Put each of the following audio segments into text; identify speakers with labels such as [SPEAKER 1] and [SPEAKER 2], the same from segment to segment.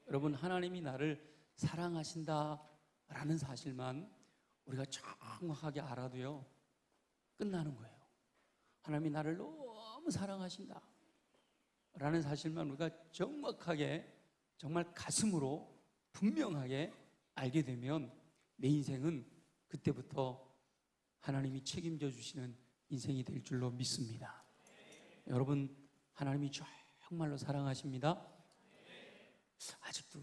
[SPEAKER 1] 여러분, 하나님이 나를 사랑하신다라는 사실만 우리가 정확하게 알아도요, 끝나는 거예요. 하나님이 나를 너무 사랑하신다 라는 사실만 우리가 정확하게, 정말 가슴으로 분명하게 알게 되면 내 인생은 그때부터 하나님이 책임져 주시는 인생이 될 줄로 믿습니다. 여러분, 하나님이 정말로 사랑하십니다. 아직도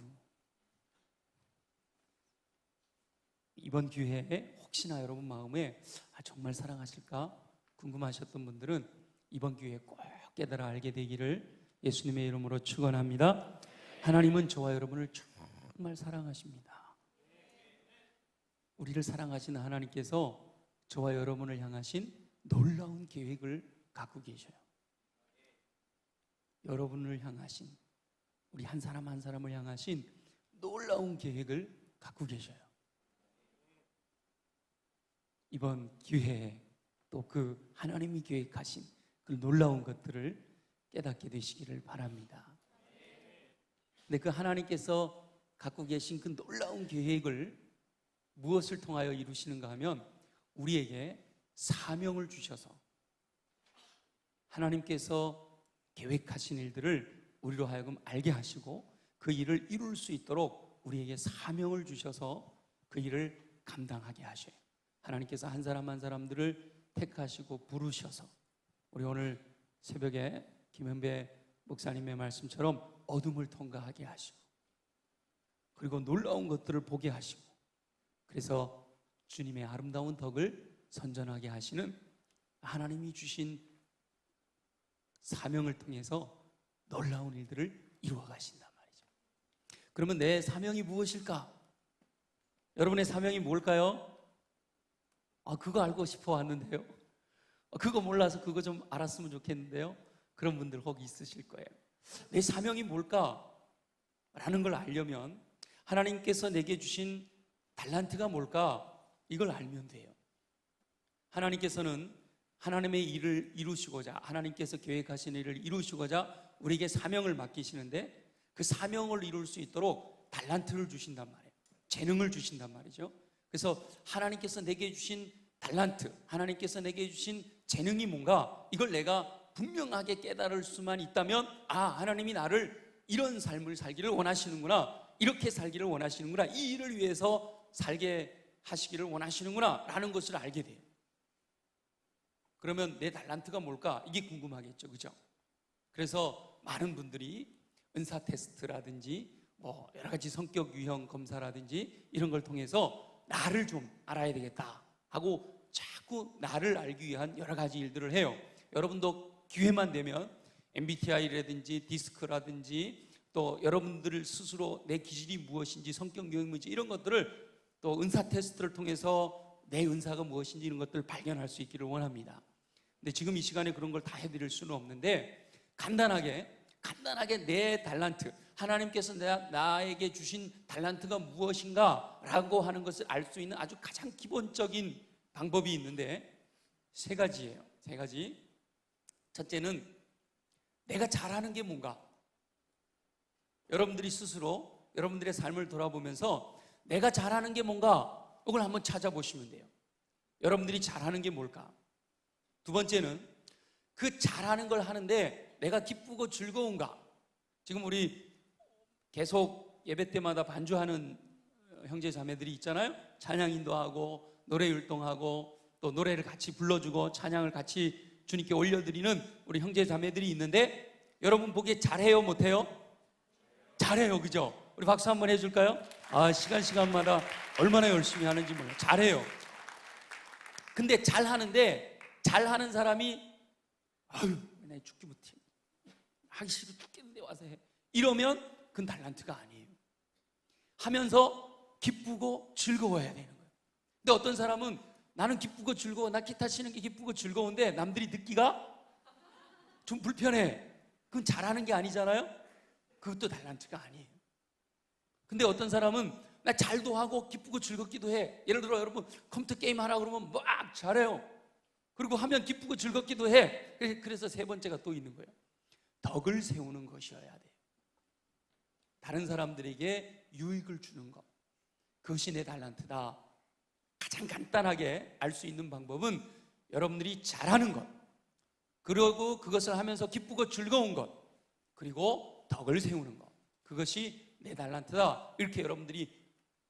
[SPEAKER 1] 이번 기회에 혹시나 여러분 마음에 정말 사랑하실까 궁금하셨던 분들은 이번 기회에 꼭 깨달아 알게 되기를 예수님의 이름으로 축원합니다. 하나님은 저와 여러분을 정말 사랑하십니다. 우리를 사랑하시는 하나님께서 저와 여러분을 향하신 놀라운 계획을 갖고 계셔요. 여러분을 향하신, 우리 한 사람 한 사람을 향하신 놀라운 계획을 갖고 계셔요. 이번 기회에 또 그 하나님이 계획하신 그 놀라운 것들을 깨닫게 되시기를 바랍니다. 근데 그 하나님께서 갖고 계신 그 놀라운 계획을 무엇을 통하여 이루시는가 하면 우리에게 사명을 주셔서 하나님께서 계획하신 일들을 우리로 하여금 알게 하시고 그 일을 이룰 수 있도록 우리에게 사명을 주셔서 그 일을 감당하게 하셔요. 하나님께서 한 사람 한 사람들을 택하시고 부르셔서 우리 오늘 새벽에 김현배 목사님의 말씀처럼 어둠을 통과하게 하시고 그리고 놀라운 것들을 보게 하시고 그래서 주님의 아름다운 덕을 선전하게 하시는 하나님이 주신 사명을 통해서 놀라운 일들을 이루어 가신단 말이죠. 그러면 내 사명이 무엇일까? 여러분의 사명이 뭘까요? 그거 알고 싶어 왔는데요. 그거 몰라서 그거 좀 알았으면 좋겠는데요. 그런 분들 혹 있으실 거예요. 내 사명이 뭘까? 라는 걸 알려면 하나님께서 내게 주신 달란트가 뭘까? 이걸 알면 돼요. 하나님께서는 하나님의 일을 이루시고자, 하나님께서 계획하신 일을 이루시고자 우리에게 사명을 맡기시는데 그 사명을 이룰 수 있도록 달란트를 주신단 말이에요. 재능을 주신단 말이죠. 그래서 하나님께서 내게 주신 달란트, 하나님께서 내게 주신 재능이 뭔가, 이걸 내가 분명하게 깨달을 수만 있다면 하나님이 나를 이런 삶을 살기를 원하시는구나, 이렇게 살기를 원하시는구나, 이 일을 위해서 살게 하시기를 원하시는구나 라는 것을 알게 돼요. 그러면 내 달란트가 뭘까? 이게 궁금하겠죠, 그죠? 그래서 많은 분들이 은사 테스트라든지 여러 가지 성격 유형 검사라든지 이런 걸 통해서 나를 좀 알아야 되겠다 하고 자꾸 나를 알기 위한 여러 가지 일들을 해요. 여러분도 기회만 되면 MBTI라든지 디스크라든지 또 여러분들 스스로 내 기질이 무엇인지, 성격 유형이 무엇인지 이런 것들을 또 은사 테스트를 통해서 내 은사가 무엇인지 이런 것들을 발견할 수 있기를 원합니다. 근데 지금 이 시간에 그런 걸 다 해드릴 수는 없는데 간단하게 내 달란트, 하나님께서 나에게 주신 달란트가 무엇인가 라고 하는 것을 알 수 있는 아주 가장 기본적인 방법이 있는데 세 가지예요. 세 가지. 첫째는 내가 잘하는 게 뭔가. 여러분들이 스스로 여러분들의 삶을 돌아보면서 내가 잘하는 게 뭔가 이걸 한번 찾아보시면 돼요. 여러분들이 잘하는 게 뭘까? 두 번째는 그 잘하는 걸 하는데 내가 기쁘고 즐거운가? 지금 우리 계속 예배 때마다 반주하는 형제 자매들이 있잖아요. 찬양 인도하고 노래 율동하고 또 노래를 같이 불러주고 찬양을 같이 주님께 올려드리는 우리 형제 자매들이 있는데 여러분 보기에 잘해요, 못해요? 잘해요, 그죠? 우리 박수 한번 해줄까요? 시간마다 얼마나 열심히 하는지 몰라요. 잘해요. 근데 잘하는데 잘하는 사람이 나 죽기 못해, 하기 싫어 죽겠는데 와서 해, 이러면 그건 달란트가 아니에요. 하면서 기쁘고 즐거워야 되는 거예요. 근데 어떤 사람은 나는 기쁘고 즐거워, 나 기타 치는 게 기쁘고 즐거운데 남들이 듣기가 좀 불편해. 그건 잘하는 게 아니잖아요. 그것도 달란트가 아니에요. 근데 어떤 사람은 나 잘도 하고 기쁘고 즐겁기도 해. 예를 들어 여러분 컴퓨터 게임 하라 그러면 막 잘해요. 그리고 하면 기쁘고 즐겁기도 해. 그래서 세 번째가 또 있는 거예요. 덕을 세우는 것이어야 돼요. 다른 사람들에게 유익을 주는 것, 그것이 내 달란트다. 가장 간단하게 알 수 있는 방법은 여러분들이 잘하는 것, 그리고 그것을 하면서 기쁘고 즐거운 것, 그리고 덕을 세우는 것, 그것이 내 달란트다. 이렇게 여러분들이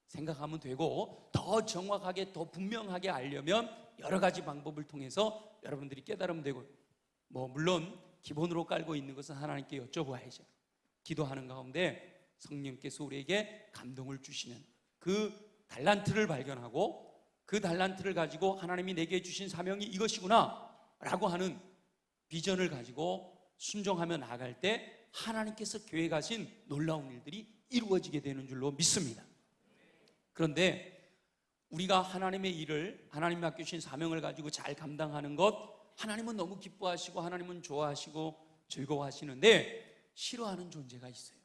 [SPEAKER 1] 생각하면 되고, 더 정확하게, 더 분명하게 알려면 여러 가지 방법을 통해서 여러분들이 깨달으면 되고, 물론 기본으로 깔고 있는 것은 하나님께 여쭤봐야죠. 기도하는 가운데 성령께서 우리에게 감동을 주시는 그 달란트를 발견하고, 그 달란트를 가지고 하나님이 내게 주신 사명이 이것이구나 라고 하는 비전을 가지고 순종하며 나아갈 때 하나님께서 계획하신 놀라운 일들이 이루어지게 되는 줄로 믿습니다. 그런데 우리가 하나님의 일을, 하나님이 맡겨주신 사명을 가지고 잘 감당하는 것, 하나님은 너무 기뻐하시고 하나님은 좋아하시고 즐거워하시는데 싫어하는 존재가 있어요.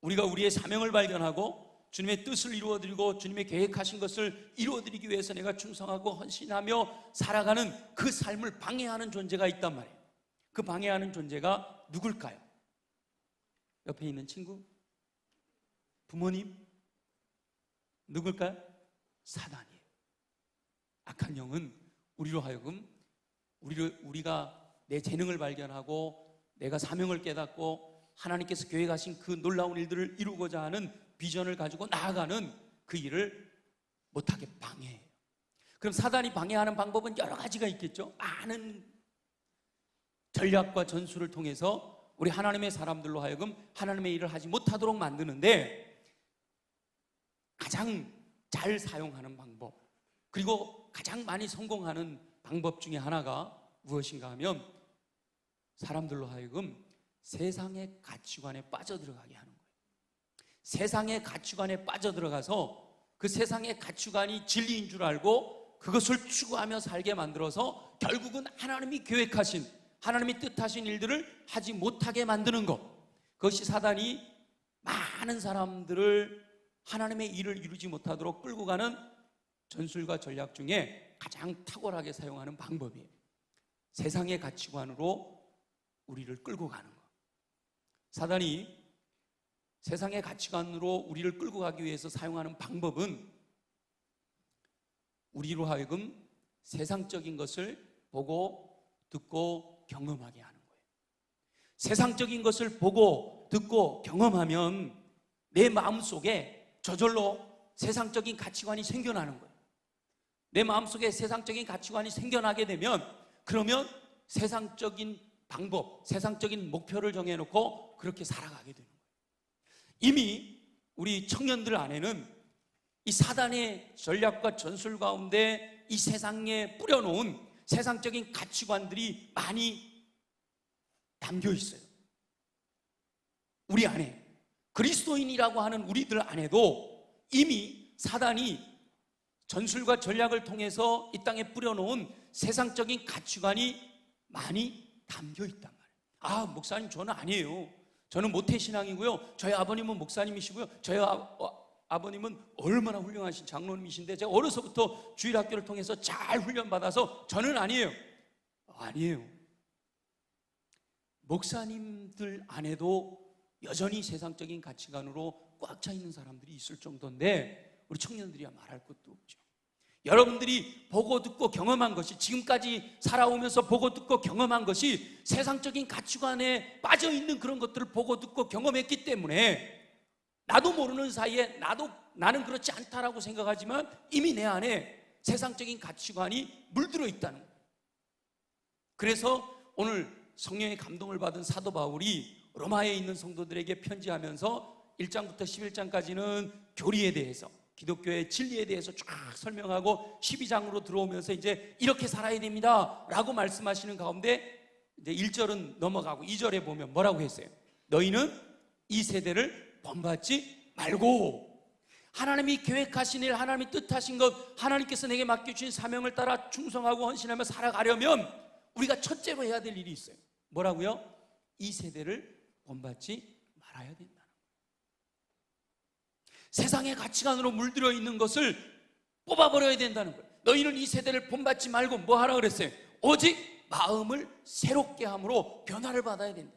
[SPEAKER 1] 우리가 우리의 사명을 발견하고 주님의 뜻을 이루어드리고 주님의 계획하신 것을 이루어드리기 위해서 내가 충성하고 헌신하며 살아가는 그 삶을 방해하는 존재가 있단 말이에요. 그 방해하는 존재가 누굴까요? 옆에 있는 친구? 부모님? 누굴까요? 사단이에요. 악한 영은 우리로 하여금 우리가 내 재능을 발견하고 내가 사명을 깨닫고 하나님께서 계획하신 그 놀라운 일들을 이루고자 하는 비전을 가지고 나아가는 그 일을 못하게 방해해요. 그럼 사단이 방해하는 방법은 여러 가지가 있겠죠. 많은 전략과 전술을 통해서 우리 하나님의 사람들로 하여금 하나님의 일을 하지 못하도록 만드는데, 가장 잘 사용하는 방법, 그리고 가장 많이 성공하는 방법 중에 하나가 무엇인가 하면 사람들로 하여금 세상의 가치관에 빠져들어가게 하는 거예요. 세상의 가치관에 빠져들어가서 그 세상의 가치관이 진리인 줄 알고 그것을 추구하며 살게 만들어서 결국은 하나님이 계획하신, 하나님이 뜻하신 일들을 하지 못하게 만드는 것, 그것이 사단이 많은 사람들을 하나님의 일을 이루지 못하도록 끌고 가는 전술과 전략 중에 가장 탁월하게 사용하는 방법이에요. 세상의 가치관으로 우리를 끌고 가는 것. 사단이 세상의 가치관으로 우리를 끌고 가기 위해서 사용하는 방법은 우리로 하여금 세상적인 것을 보고 듣고 경험하게 하는 거예요. 세상적인 것을 보고 듣고 경험하면 내 마음속에 저절로 세상적인 가치관이 생겨나는 거예요. 내 마음속에 세상적인 가치관이 생겨나게 되면, 그러면 세상적인 방법, 세상적인 목표를 정해놓고 그렇게 살아가게 되는 거예요. 이미 우리 청년들 안에는 이 사단의 전략과 전술 가운데 이 세상에 뿌려놓은 세상적인 가치관들이 많이 담겨 있어요. 우리 안에, 그리스도인이라고 하는 우리들 안에도 이미 사단이 전술과 전략을 통해서 이 땅에 뿌려놓은 세상적인 가치관이 많이 담겨 있단 말이에요. 목사님, 저는 아니에요. 저는 모태신앙이고요, 저희 아버님은 목사님이시고요, 저희 아버님은 얼마나 훌륭하신 장로님이신데 제가 어려서부터 주일학교를 통해서 잘 훈련받아서 저는 아니에요. 아니에요. 목사님들 안에도 여전히 세상적인 가치관으로 꽉 차 있는 사람들이 있을 정도인데 우리 청년들이야 말할 것도 없죠. 여러분들이 보고 듣고 경험한 것이, 지금까지 살아오면서 보고 듣고 경험한 것이 세상적인 가치관에 빠져있는 그런 것들을 보고 듣고 경험했기 때문에 나도 모르는 사이에 나는 그렇지 않다라고 생각하지만 이미 내 안에 세상적인 가치관이 물들어 있다는 거예요. 그래서 오늘 성령의 감동을 받은 사도 바울이 로마에 있는 성도들에게 편지하면서 1장부터 11장까지는 교리에 대해서, 기독교의 진리에 대해서 쫙 설명하고 12장으로 들어오면서 이제 이렇게 살아야 됩니다 라고 말씀하시는 가운데 이제 1절은 넘어가고 2절에 보면 뭐라고 했어요? 너희는 이 세대를 본받지 말고 하나님이 계획하신 일, 하나님이 뜻하신 것, 하나님께서 내게 맡겨주신 사명을 따라 충성하고 헌신하며 살아가려면 우리가 첫째로 해야 될 일이 있어요. 뭐라고요? 이 세대를 본받지 말아야 된다는 거예요. 세상의 가치관으로 물들어 있는 것을 뽑아버려야 된다는 거예요. 너희는 이 세대를 본받지 말고 뭐 하라 그랬어요? 오직 마음을 새롭게 함으로 변화를 받아야 된다.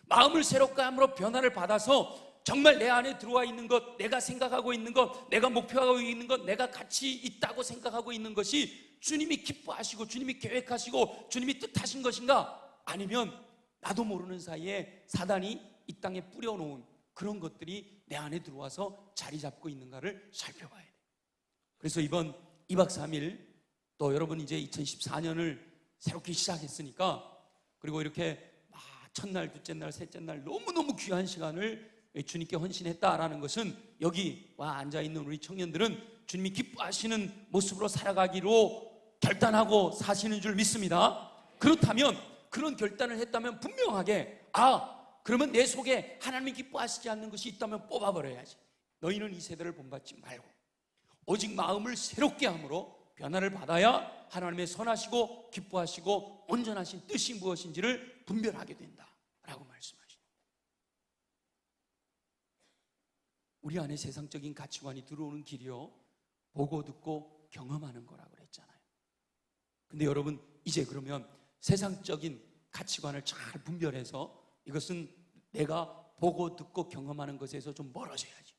[SPEAKER 1] 마음을 새롭게 함으로 변화를 받아서 정말 내 안에 들어와 있는 것, 내가 생각하고 있는 것, 내가 목표하고 있는 것, 내가 가치 있다고 생각하고 있는 것이 주님이 기뻐하시고 주님이 계획하시고 주님이 뜻하신 것인가? 아니면 나도 모르는 사이에 사단이 이 땅에 뿌려놓은 그런 것들이 내 안에 들어와서 자리 잡고 있는가를 살펴봐야 돼요. 그래서 이번 2박 3일 또 여러분 이제 2014년을 새롭게 시작했으니까, 그리고 이렇게 첫날, 둘째 날, 셋째 날 너무너무 귀한 시간을 주님께 헌신했다라는 것은 여기 와 앉아있는 우리 청년들은 주님이 기뻐하시는 모습으로 살아가기로 결단하고 사시는 줄 믿습니다. 그렇다면, 그런 결단을 했다면 분명하게 그러면 내 속에 하나님이 기뻐하시지 않는 것이 있다면 뽑아버려야지. 너희는 이 세대를 본받지 말고 오직 마음을 새롭게 함으로 변화를 받아야 하나님의 선하시고 기뻐하시고 온전하신 뜻이 무엇인지를 분별하게 된다라고 말씀하십니다. 우리 안에 세상적인 가치관이 들어오는 길이요, 보고 듣고 경험하는 거라고 그랬잖아요. 근데 여러분, 이제 그러면 세상적인 가치관을 잘 분별해서 이것은 내가 보고 듣고 경험하는 것에서 좀 멀어져야지.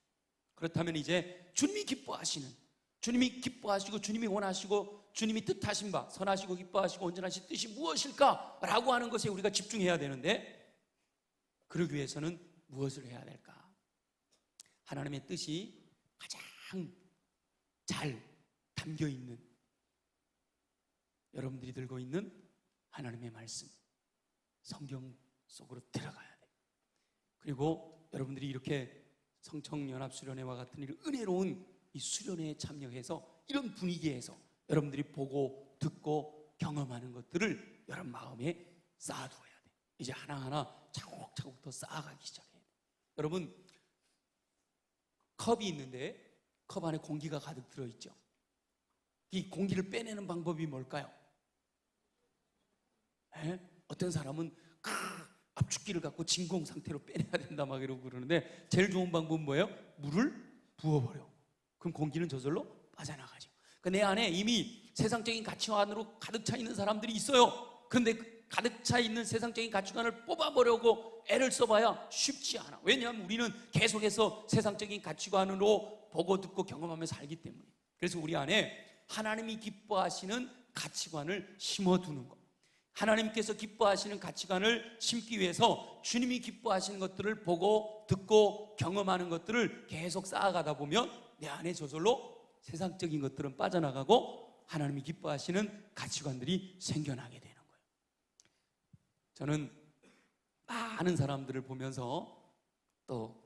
[SPEAKER 1] 그렇다면 이제 주님이 기뻐하시는, 주님이 기뻐하시고 주님이 원하시고 주님이 뜻하신 바, 선하시고 기뻐하시고 온전하신 뜻이 무엇일까라고 하는 것에 우리가 집중해야 되는데, 그러기 위해서는 무엇을 해야 될까? 하나님의 뜻이 가장 잘 담겨있는, 여러분들이 들고 있는 하나님의 말씀, 성경 속으로 들어가야 돼요. 그리고 여러분들이 이렇게 성청연합수련회와 같은 이런 은혜로운 이 수련회에 참여해서 이런 분위기에서 여러분들이 보고 듣고 경험하는 것들을 여러분 마음에 쌓아두어야 돼요. 이제 하나하나 차곡차곡 더 쌓아가기 시작해야 돼요. 여러분, 컵이 있는데 컵 안에 공기가 가득 들어있죠. 이 공기를 빼내는 방법이 뭘까요? 어떤 사람은 압축기를 갖고 진공 상태로 빼내야 된다 막 이러고 그러는데, 제일 좋은 방법은 뭐예요? 물을 부어버려. 그럼 공기는 저절로 빠져나가죠. 그러니까 내 안에 이미 세상적인 가치관으로 가득 차 있는 사람들이 있어요. 그런데 가득 차 있는 세상적인 가치관을 뽑아보려고 애를 써봐야 쉽지 않아. 왜냐하면 우리는 계속해서 세상적인 가치관으로 보고 듣고 경험하며 살기 때문에. 그래서 우리 안에 하나님이 기뻐하시는 가치관을 심어두는 것, 하나님께서 기뻐하시는 가치관을 심기 위해서 주님이 기뻐하시는 것들을 보고 듣고 경험하는 것들을 계속 쌓아가다 보면 내 안에 저절로 세상적인 것들은 빠져나가고 하나님이 기뻐하시는 가치관들이 생겨나게 되는 거예요. 저는 많은 사람들을 보면서 또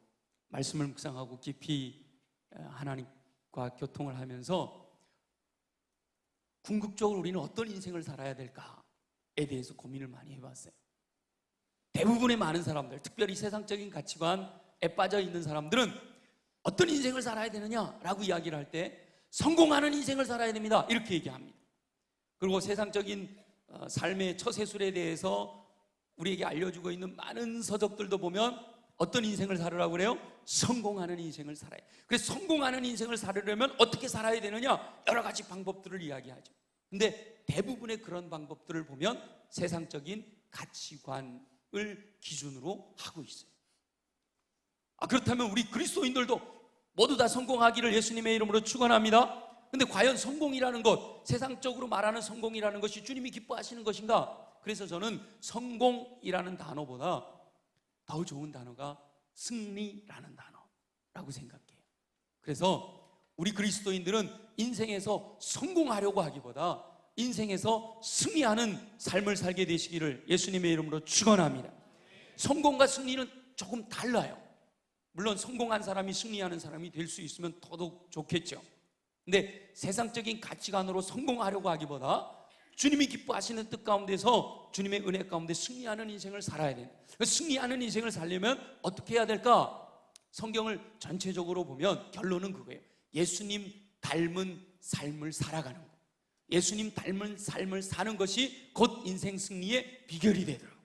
[SPEAKER 1] 말씀을 묵상하고 깊이 하나님과 교통을 하면서 궁극적으로 우리는 어떤 인생을 살아야 될까에 대해서 고민을 많이 해봤어요. 대부분의 많은 사람들, 특별히 세상적인 가치관에 빠져 있는 사람들은 어떤 인생을 살아야 되느냐라고 이야기를 할 때 성공하는 인생을 살아야 됩니다, 이렇게 얘기합니다. 그리고 세상적인 삶의 처세술에 대해서 우리에게 알려주고 있는 많은 서적들도 보면 어떤 인생을 살으라고 그래요? 성공하는 인생을 살아야 돼요. 그래서 성공하는 인생을 살으려면 어떻게 살아야 되느냐? 여러 가지 방법들을 이야기하죠. 근데 대부분의 그런 방법들을 보면 세상적인 가치관을 기준으로 하고 있어요. 그렇다면 우리 그리스도인들도 모두 다 성공하기를 예수님의 이름으로 축원합니다. 근데 과연 성공이라는 것, 세상적으로 말하는 성공이라는 것이 주님이 기뻐하시는 것인가? 그래서 저는 성공이라는 단어보다 더 좋은 단어가 승리라는 단어라고 생각해요. 그래서 우리 그리스도인들은 인생에서 성공하려고 하기보다 인생에서 승리하는 삶을 살게 되시기를 예수님의 이름으로 축원합니다. 성공과 승리는 조금 달라요. 물론 성공한 사람이 승리하는 사람이 될 수 있으면 더더욱 좋겠죠. 근데 세상적인 가치관으로 성공하려고 하기보다 주님이 기뻐하시는 뜻 가운데서 주님의 은혜 가운데 승리하는 인생을 살아야 돼요. 승리하는 인생을 살려면 어떻게 해야 될까? 성경을 전체적으로 보면 결론은 그거예요. 예수님 닮은 삶을 살아가는 것, 예수님 닮은 삶을 사는 것이 곧 인생 승리의 비결이 되더라고요.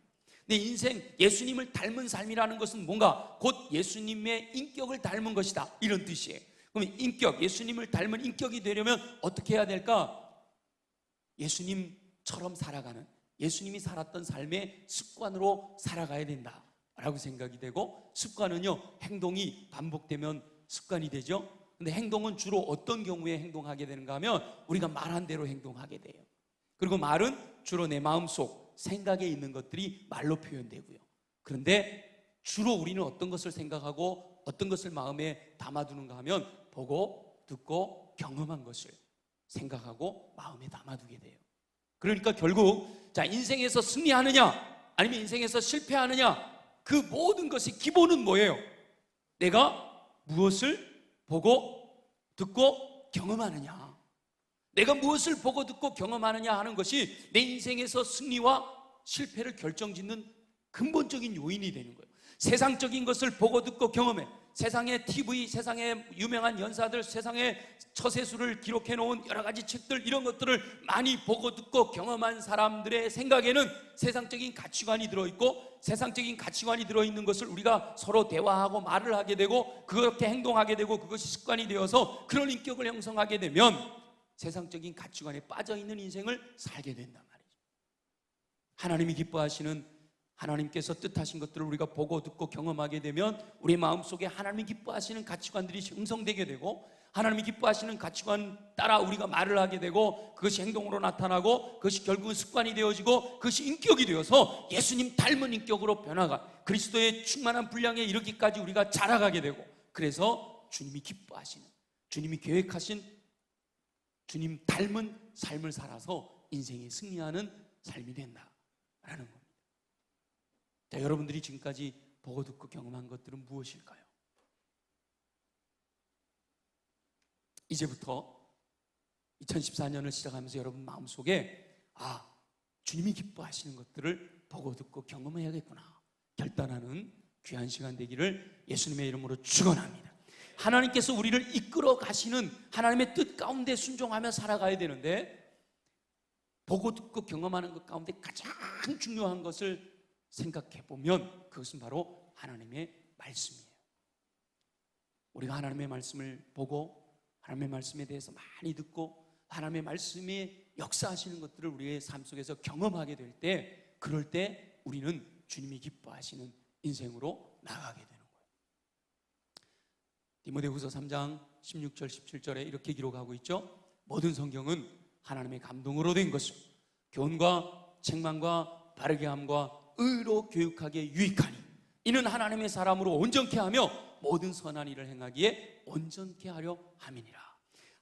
[SPEAKER 1] 근데 인생 예수님을 닮은 삶이라는 것은 뭔가 곧 예수님의 인격을 닮은 것이다, 이런 뜻이에요. 그럼 인격, 예수님을 닮은 인격이 되려면 어떻게 해야 될까? 예수님처럼 살아가는, 예수님이 살았던 삶의 습관으로 살아가야 된다라고 라고 생각이 되고, 습관은요, 행동이 반복되면 습관이 되죠. 근데 행동은 주로 어떤 경우에 행동하게 되는가 하면 우리가 말한 대로 행동하게 돼요. 그리고 말은 주로 내 마음속 생각에 있는 것들이 말로 표현되고요. 그런데 주로 우리는 어떤 것을 생각하고 어떤 것을 마음에 담아두는가 하면 보고 듣고 경험한 것을 생각하고 마음에 담아두게 돼요. 그러니까 결국 인생에서 승리하느냐 아니면 인생에서 실패하느냐, 그 모든 것의 기본은 뭐예요? 내가 무엇을 보고 듣고 경험하느냐. 내가 무엇을 보고 듣고 경험하느냐 하는 것이 내 인생에서 승리와 실패를 결정짓는 근본적인 요인이 되는 거예요. 세상적인 것을 보고 듣고 경험해. 세상의 TV, 세상의 유명한 연사들, 세상의 처세술을 기록해 놓은 여러 가지 책들, 이런 것들을 많이 보고 듣고 경험한 사람들의 생각에는 세상적인 가치관이 들어있고, 세상적인 가치관이 들어있는 것을 우리가 서로 대화하고 말을 하게 되고 그렇게 행동하게 되고 그것이 습관이 되어서 그런 인격을 형성하게 되면 세상적인 가치관에 빠져있는 인생을 살게 된단 말이죠. 하나님이 기뻐하시는, 하나님께서 뜻하신 것들을 우리가 보고 듣고 경험하게 되면 우리 마음속에 하나님이 기뻐하시는 가치관들이 형성되게 되고, 하나님이 기뻐하시는 가치관 따라 우리가 말을 하게 되고 그것이 행동으로 나타나고 그것이 결국은 습관이 되어지고 그것이 인격이 되어서 예수님 닮은 인격으로 변화가, 그리스도의 충만한 분량에 이르기까지 우리가 자라가게 되고, 그래서 주님이 기뻐하시는, 주님이 계획하신 주님 닮은 삶을 살아서 인생에 승리하는 삶이 된다라는 겁니다. 자, 여러분들이 지금까지 보고 듣고 경험한 것들은 무엇일까요? 이제부터 2014년을 시작하면서 여러분 마음속에 주님이 기뻐하시는 것들을 보고 듣고 경험해야겠구나 결단하는 귀한 시간 되기를 예수님의 이름으로 축원합니다. 하나님께서 우리를 이끌어 가시는 하나님의 뜻 가운데 순종하며 살아가야 되는데, 보고 듣고 경험하는 것 가운데 가장 중요한 것을 생각해 보면 그것은 바로 하나님의 말씀이에요. 우리가 하나님의 말씀을 보고 하나님의 말씀에 대해서 많이 듣고 하나님의 말씀이 역사하시는 것들을 우리의 삶 속에서 경험하게 될 때, 그럴 때 우리는 주님이 기뻐하시는 인생으로 나가게 되는 거예요. 디모데후서 3장 16절 17절에 이렇게 기록하고 있죠. 모든 성경은 하나님의 감동으로 된 것이요 교훈과 책망과 바르게 함과 의로 교육하기에 유익하니 이는 하나님의 사람으로 온전케 하며 모든 선한 일을 행하기에 온전케 하려 함이니라.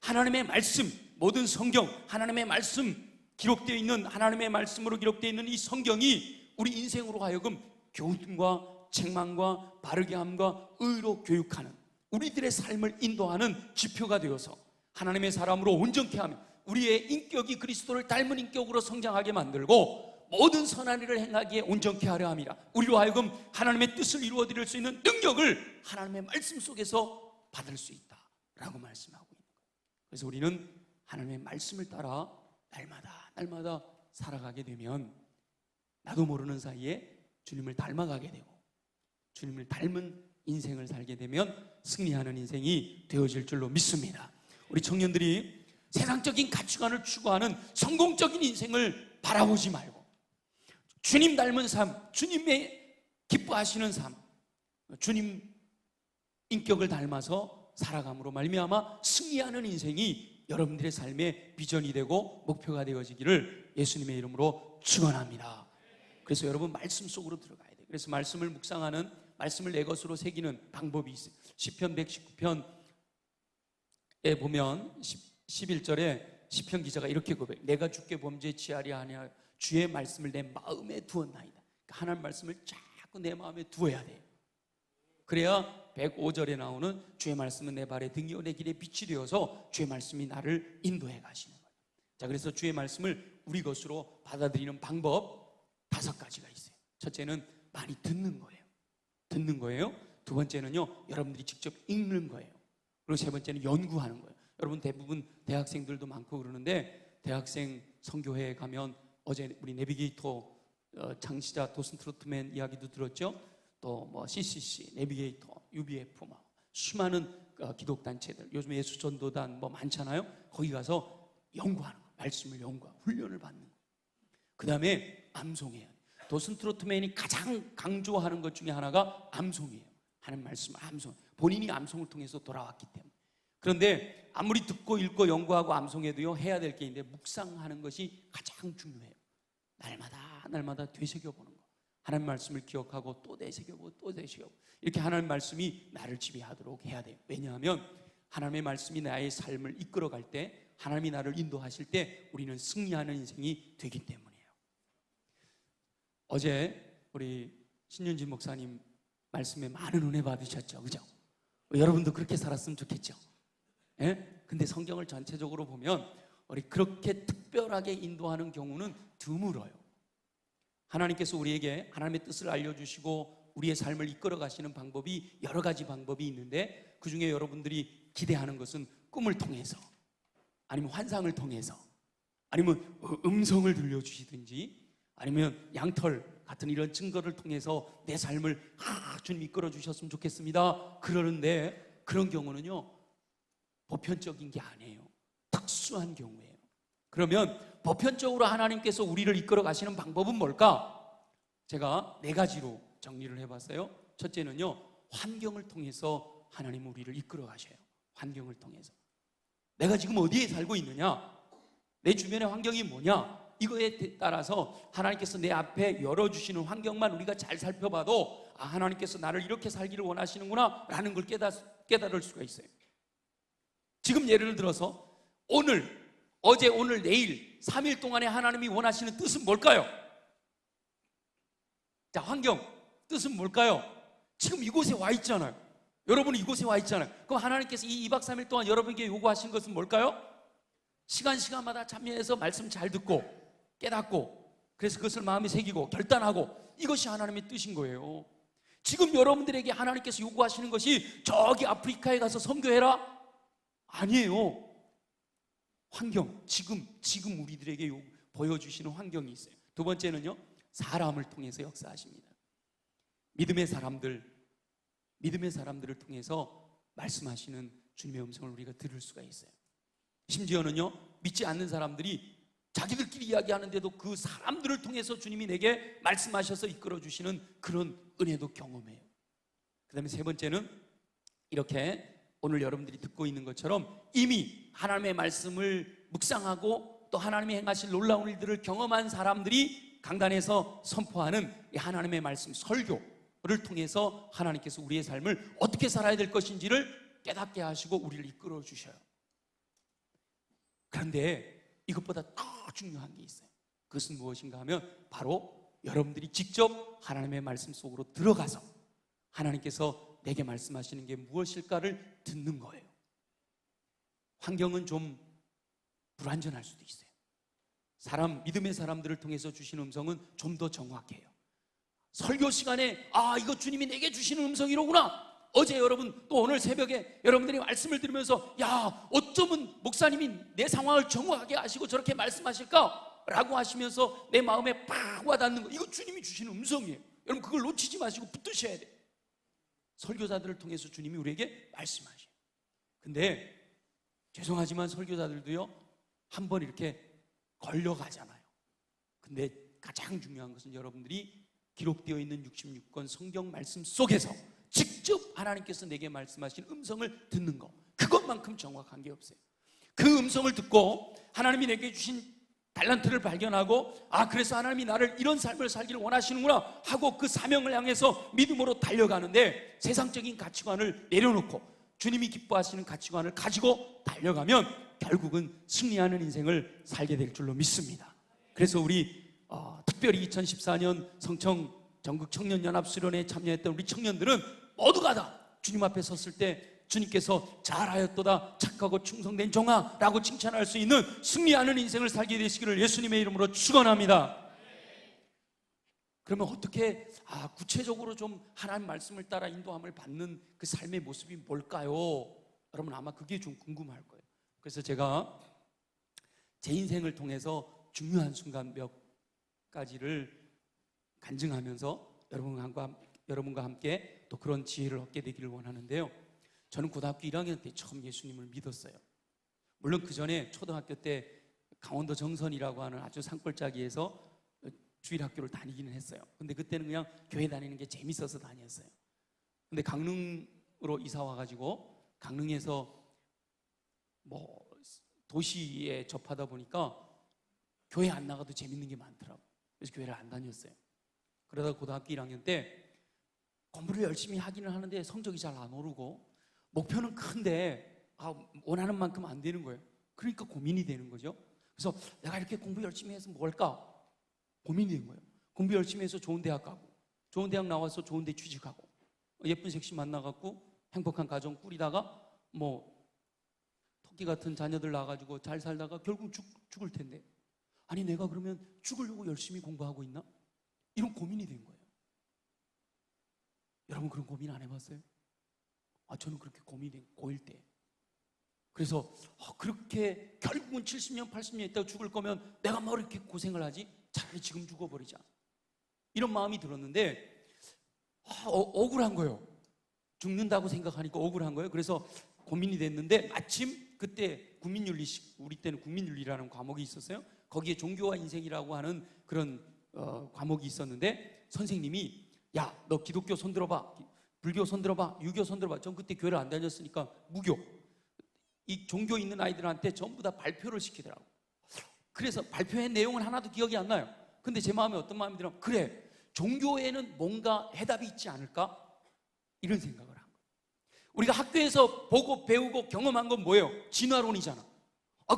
[SPEAKER 1] 하나님의 말씀, 모든 성경, 하나님의 말씀 기록되어 있는, 하나님의 말씀으로 기록되어 있는 이 성경이 우리 인생으로 하여금 교훈과 책망과 바르게 함과 의로 교육하는, 우리들의 삶을 인도하는 지표가 되어서 하나님의 사람으로 온전케 하며 우리의 인격이 그리스도를 닮은 인격으로 성장하게 만들고 모든 선한 일을 행하기에 온전케 하려 함이라. 우리로 하여금 하나님의 뜻을 이루어 드릴 수 있는 능력을 하나님의 말씀 속에서 받을 수 있다라고 말씀하고 있는 거예요. 그래서 우리는 하나님의 말씀을 따라 날마다 살아가게 되면 나도 모르는 사이에 주님을 닮아가게 되고 주님을 닮은 인생을 살게 되면 승리하는 인생이 되어질 줄로 믿습니다. 우리 청년들이 세상적인 가치관을 추구하는 성공적인 인생을 바라보지 말고 주님 닮은 삶, 주님의 기뻐하시는 삶, 주님 인격을 닮아서 살아감으로 말미암아 승리하는 인생이 여러분들의 삶의 비전이 되고 목표가 되어지기를 예수님의 이름으로 축원합니다. 그래서 여러분 말씀 속으로 들어가야 돼요. 그래서 말씀을 묵상하는, 말씀을 내 것으로 새기는 방법이 있어요. 시편 119편에 보면 11절에 시편 기자가 이렇게 고백해요. 내가 주께 범죄치 아니하냐 주의 말씀을 내 마음에 두었나이다. 그러니까 하나님 말씀을 자꾸 내 마음에 두어야 돼요. 그래야 105절에 나오는 주의 말씀은 내 발의 등이요 내 길에 빛이 되어서 주의 말씀이 나를 인도해 가시는 거예요. 자, 그래서 주의 말씀을 우리 것으로 받아들이는 방법 5가지가 있어요. 첫째는 많이 듣는 거예요. 두 번째는요, 여러분들이 직접 읽는 거예요. 그리고 세 번째는 연구하는 거예요. 여러분 대부분 대학생들도 많고 그러는데 대학생 선교회에 가면 어제 우리 내비게이터 창시자 도슨 트로트맨 이야기도 들었죠. 또 뭐 CCC, 내비게이터, UBF 수많은 기독단체들, 요즘 예수전도단 많잖아요. 거기 가서 연구하는 거예요. 말씀을 연구하고 훈련을 받는 거예요. 그 다음에 암송해요. 도슨 트로트맨이 가장 강조하는 것 중에 하나가 암송이에요. 하는 말씀, 암송. 본인이 암송을 통해서 돌아왔기 때문에. 그런데 아무리 듣고 읽고 연구하고 암송해도요, 해야 될 게 있는데 묵상하는 것이 가장 중요해요. 날마다 되새겨보는 거. 하나님 말씀을 기억하고 또 되새겨보고 또 되새겨보고, 이렇게 하나님 말씀이 나를 지배하도록 해야 돼요. 왜냐하면 하나님의 말씀이 나의 삶을 이끌어갈 때, 하나님이 나를 인도하실 때 우리는 승리하는 인생이 되기 때문이에요. 어제 우리 신윤진 목사님 말씀에 많은 은혜 받으셨죠, 그죠? 여러분도 그렇게 살았으면 좋겠죠. 예? 근데 성경을 전체적으로 보면 우리 그렇게 특별하게 인도하는 경우는 드물어요. 하나님께서 우리에게 하나님의 뜻을 알려주시고 우리의 삶을 이끌어 가시는 방법이 여러 가지 방법이 있는데, 그 중에 여러분들이 기대하는 것은 꿈을 통해서, 아니면 환상을 통해서, 아니면 음성을 들려주시든지, 아니면 양털 같은 이런 증거를 통해서 내 삶을 주님 이끌어 주셨으면 좋겠습니다. 그러는데 그런 경우는요, 보편적인 게 아니에요. 특수한 경우예요. 그러면 보편적으로 하나님께서 우리를 이끌어 가시는 방법은 뭘까? 제가 4가지로 정리를 해봤어요. 첫째는요, 환경을 통해서 하나님은 우리를 이끌어 가셔요. 환경을 통해서. 내가 지금 어디에 살고 있느냐? 내 주변의 환경이 뭐냐? 이거에 따라서 하나님께서 내 앞에 열어주시는 환경만 우리가 잘 살펴봐도, 아, 하나님께서 나를 이렇게 살기를 원하시는구나 라는 걸 깨달을 수가 있어요. 지금 예를 들어서 오늘, 어제, 오늘, 내일 3일 동안에 하나님이 원하시는 뜻은 뭘까요? 자, 환경, 뜻은 뭘까요? 지금 이곳에 와 있잖아요. 여러분은 이곳에 와 있잖아요. 그럼 하나님께서 이 2박 3일 동안 여러분에게 요구하신 것은 뭘까요? 시간마다 참여해서 말씀 잘 듣고 깨닫고, 그래서 그것을 마음에 새기고 결단하고, 이것이 하나님의 뜻인 거예요. 지금 여러분들에게 하나님께서 요구하시는 것이 저기 아프리카에 가서 선교해라? 아니에요. 환경, 지금 우리들에게 보여주시는 환경이 있어요. 두 번째는요, 사람을 통해서 역사하십니다. 믿음의 사람들을 통해서 말씀하시는 주님의 음성을 우리가 들을 수가 있어요. 심지어는요, 믿지 않는 사람들이 자기들끼리 이야기하는데도 그 사람들을 통해서 주님이 내게 말씀하셔서 이끌어 주시는 그런 은혜도 경험해요. 그 다음에 세 번째는, 이렇게 오늘 여러분들이 듣고 있는 것처럼 이미 하나님의 말씀을 묵상하고 또 하나님이 행하실 놀라운 일들을 경험한 사람들이 강단에서 선포하는 이 하나님의 말씀, 설교를 통해서 하나님께서 우리의 삶을 어떻게 살아야 될 것인지를 깨닫게 하시고 우리를 이끌어 주셔요. 그런데 이것보다 더 중요한 게 있어요. 그것은 무엇인가 하면 바로 여러분들이 직접 하나님의 말씀 속으로 들어가서 하나님께서 내게 말씀하시는 게 무엇일까를 듣는 거예요. 환경은 좀 불완전할 수도 있어요. 믿음의 사람들을 통해서 주시는 음성은 좀 더 정확해요. 설교 시간에, 아, 이거 주님이 내게 주시는 음성이로구나. 어제 여러분, 또 오늘 새벽에 여러분들이 말씀을 들으면서, 야, 어쩌면 목사님이 내 상황을 정확하게 아시고 저렇게 말씀하실까? 라고 하시면서 내 마음에 팍 와닿는 거, 이거 주님이 주시는 음성이에요. 여러분, 그걸 놓치지 마시고 붙드셔야 돼요. 설교자들을 통해서 주님이 우리에게 말씀하셔요. 근데 죄송하지만 설교자들도요, 한번 이렇게 걸려가잖아요. 근데 가장 중요한 것은 여러분들이 기록되어 있는 66권 성경 말씀 속에서 직접 하나님께서 내게 말씀하신 음성을 듣는 것, 그것만큼 정확한 게 없어요. 그 음성을 듣고 하나님이 내게 주신 달란트를 발견하고, 아, 그래서 하나님이 나를 이런 삶을 살기를 원하시는구나 하고 그 사명을 향해서 믿음으로 달려가는데, 세상적인 가치관을 내려놓고 주님이 기뻐하시는 가치관을 가지고 달려가면 결국은 승리하는 인생을 살게 될 줄로 믿습니다. 그래서 우리 특별히 2014년 성청 전국 청년연합 수련회에 참여했던 우리 청년들은 모두가 다 주님 앞에 섰을 때 주님께서 잘하였도다 착하고 충성된 종아 라고 칭찬할 수 있는 승리하는 인생을 살게 되시기를 예수님의 이름으로 축원합니다. 그러면 어떻게 구체적으로 좀 하나님 말씀을 따라 인도함을 받는 그 삶의 모습이 뭘까요? 여러분, 아마 그게 좀 궁금할 거예요. 그래서 제가 제 인생을 통해서 중요한 순간 몇 가지를 간증하면서 여러분과 함께 또 그런 지혜를 얻게 되기를 원하는데요. 저는 고등학교 1학년 때 처음 예수님을 믿었어요. 물론 그 전에 초등학교 때 강원도 정선이라고 하는 아주 산골짜기에서 주일학교를 다니기는 했어요. 근데 그때는 그냥 교회 다니는 게 재밌어서 다녔어요. 근데 강릉으로 이사 와가지고 강릉에서 뭐 도시에 접하다 보니까 교회 안 나가도 재밌는 게 많더라고요. 그래서 교회를 안 다녔어요. 그러다가 고등학교 1학년 때 공부를 열심히 하기는 하는데 성적이 잘 안 오르고 목표는 큰데 원하는 만큼 안 되는 거예요. 그러니까 고민이 되는 거죠. 그래서 내가 이렇게 공부 열심히 해서 뭘까? 고민이 된 거예요. 공부 열심히 해서 좋은 대학 가고 좋은 대학 나와서 좋은 데 취직하고 예쁜 섹시 만나갖고 행복한 가정 꾸리다가 뭐 토끼 같은 자녀들 낳아가지고 잘 살다가 결국 죽을 텐데 아니 내가 그러면 죽으려고 열심히 공부하고 있나? 이런 고민이 된 거예요. 여러분 그런 고민 안 해봤어요? 저는 그렇게 고민이 고1 때. 그래서 그렇게 결국은 70년 80년 있다가 죽을 거면 내가 뭐 이렇게 고생을 하지? 차라리 지금 죽어버리자 이런 마음이 들었는데 억울한 거예요. 죽는다고 생각하니까 억울한 거예요. 그래서 고민이 됐는데 마침 그때 국민윤리, 우리 때는 국민윤리라는 과목이 있었어요. 거기에 종교와 인생이라고 하는 그런 과목이 있었는데 선생님이 야, 너 기독교 손들어봐, 불교 손들어봐, 유교 손들어봐. 전 그때 교회를 안 다녔으니까 무교. 이 종교 있는 아이들한테 전부 다 발표를 시키더라고. 그래서 발표의 내용은 하나도 기억이 안 나요. 근데 제 마음에 어떤 마음이 들어요? 그래, 종교에는 뭔가 해답이 있지 않을까? 이런 생각을 한 거예요. 우리가 학교에서 보고 배우고 경험한 건 뭐예요? 진화론이잖아.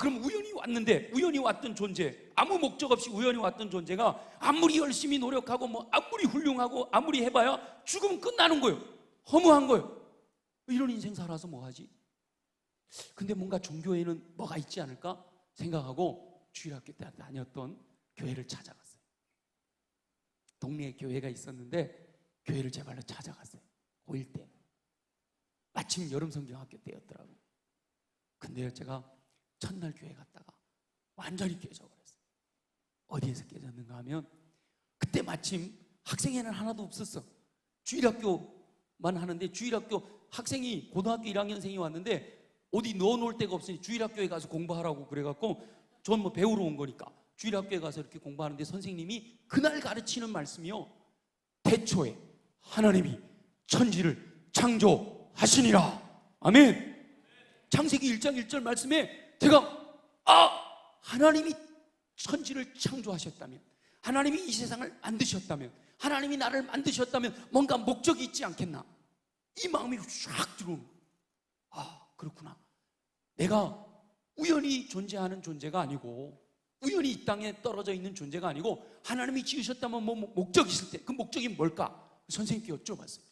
[SPEAKER 1] 그럼 우연히 왔는데, 우연히 왔던 존재, 아무 목적 없이 우연히 왔던 존재가 아무리 열심히 노력하고 뭐 아무리 훌륭하고 아무리 해봐야 죽으면 끝나는 거예요. 허무한 거예요. 이런 인생 살아서 뭐하지? 근데 뭔가 종교에는 뭐가 있지 않을까 생각하고 주일학교 때 다녔던 교회를 찾아갔어요. 동네에 교회가 있었는데 교회를 제발로 찾아갔어요. 고1 때 마침 여름 성경학교 때였더라고요. 근데요, 제가 첫날 교회 갔다가 완전히 깨져버렸어요. 어디에서 깨졌는가 하면 그때 마침 학생회는 하나도 없었어. 주일학교만 하는데 주일학교 학생이 고등학교 1학년생이 왔는데 어디 넣어놓을 데가 없으니 주일학교에 가서 공부하라고 그래갖고 전 뭐 배우러 온 거니까 주일학교에 가서 이렇게 공부하는데 선생님이 그날 가르치는 말씀이요, 태초에 하나님이 천지를 창조하시니라. 아멘. 창세기 1장 1절 말씀에 제가 하나님이 천지를 창조하셨다면, 하나님이 이 세상을 만드셨다면, 하나님이 나를 만드셨다면 뭔가 목적이 있지 않겠나, 이 마음이 쫙 들어오는 거예요. 그렇구나. 내가 우연히 존재하는 존재가 아니고 우연히 이 땅에 떨어져 있는 존재가 아니고 하나님이 지으셨다면 뭐 목적이 있을 때 그 목적이 뭘까? 선생님께 여쭤봤어요.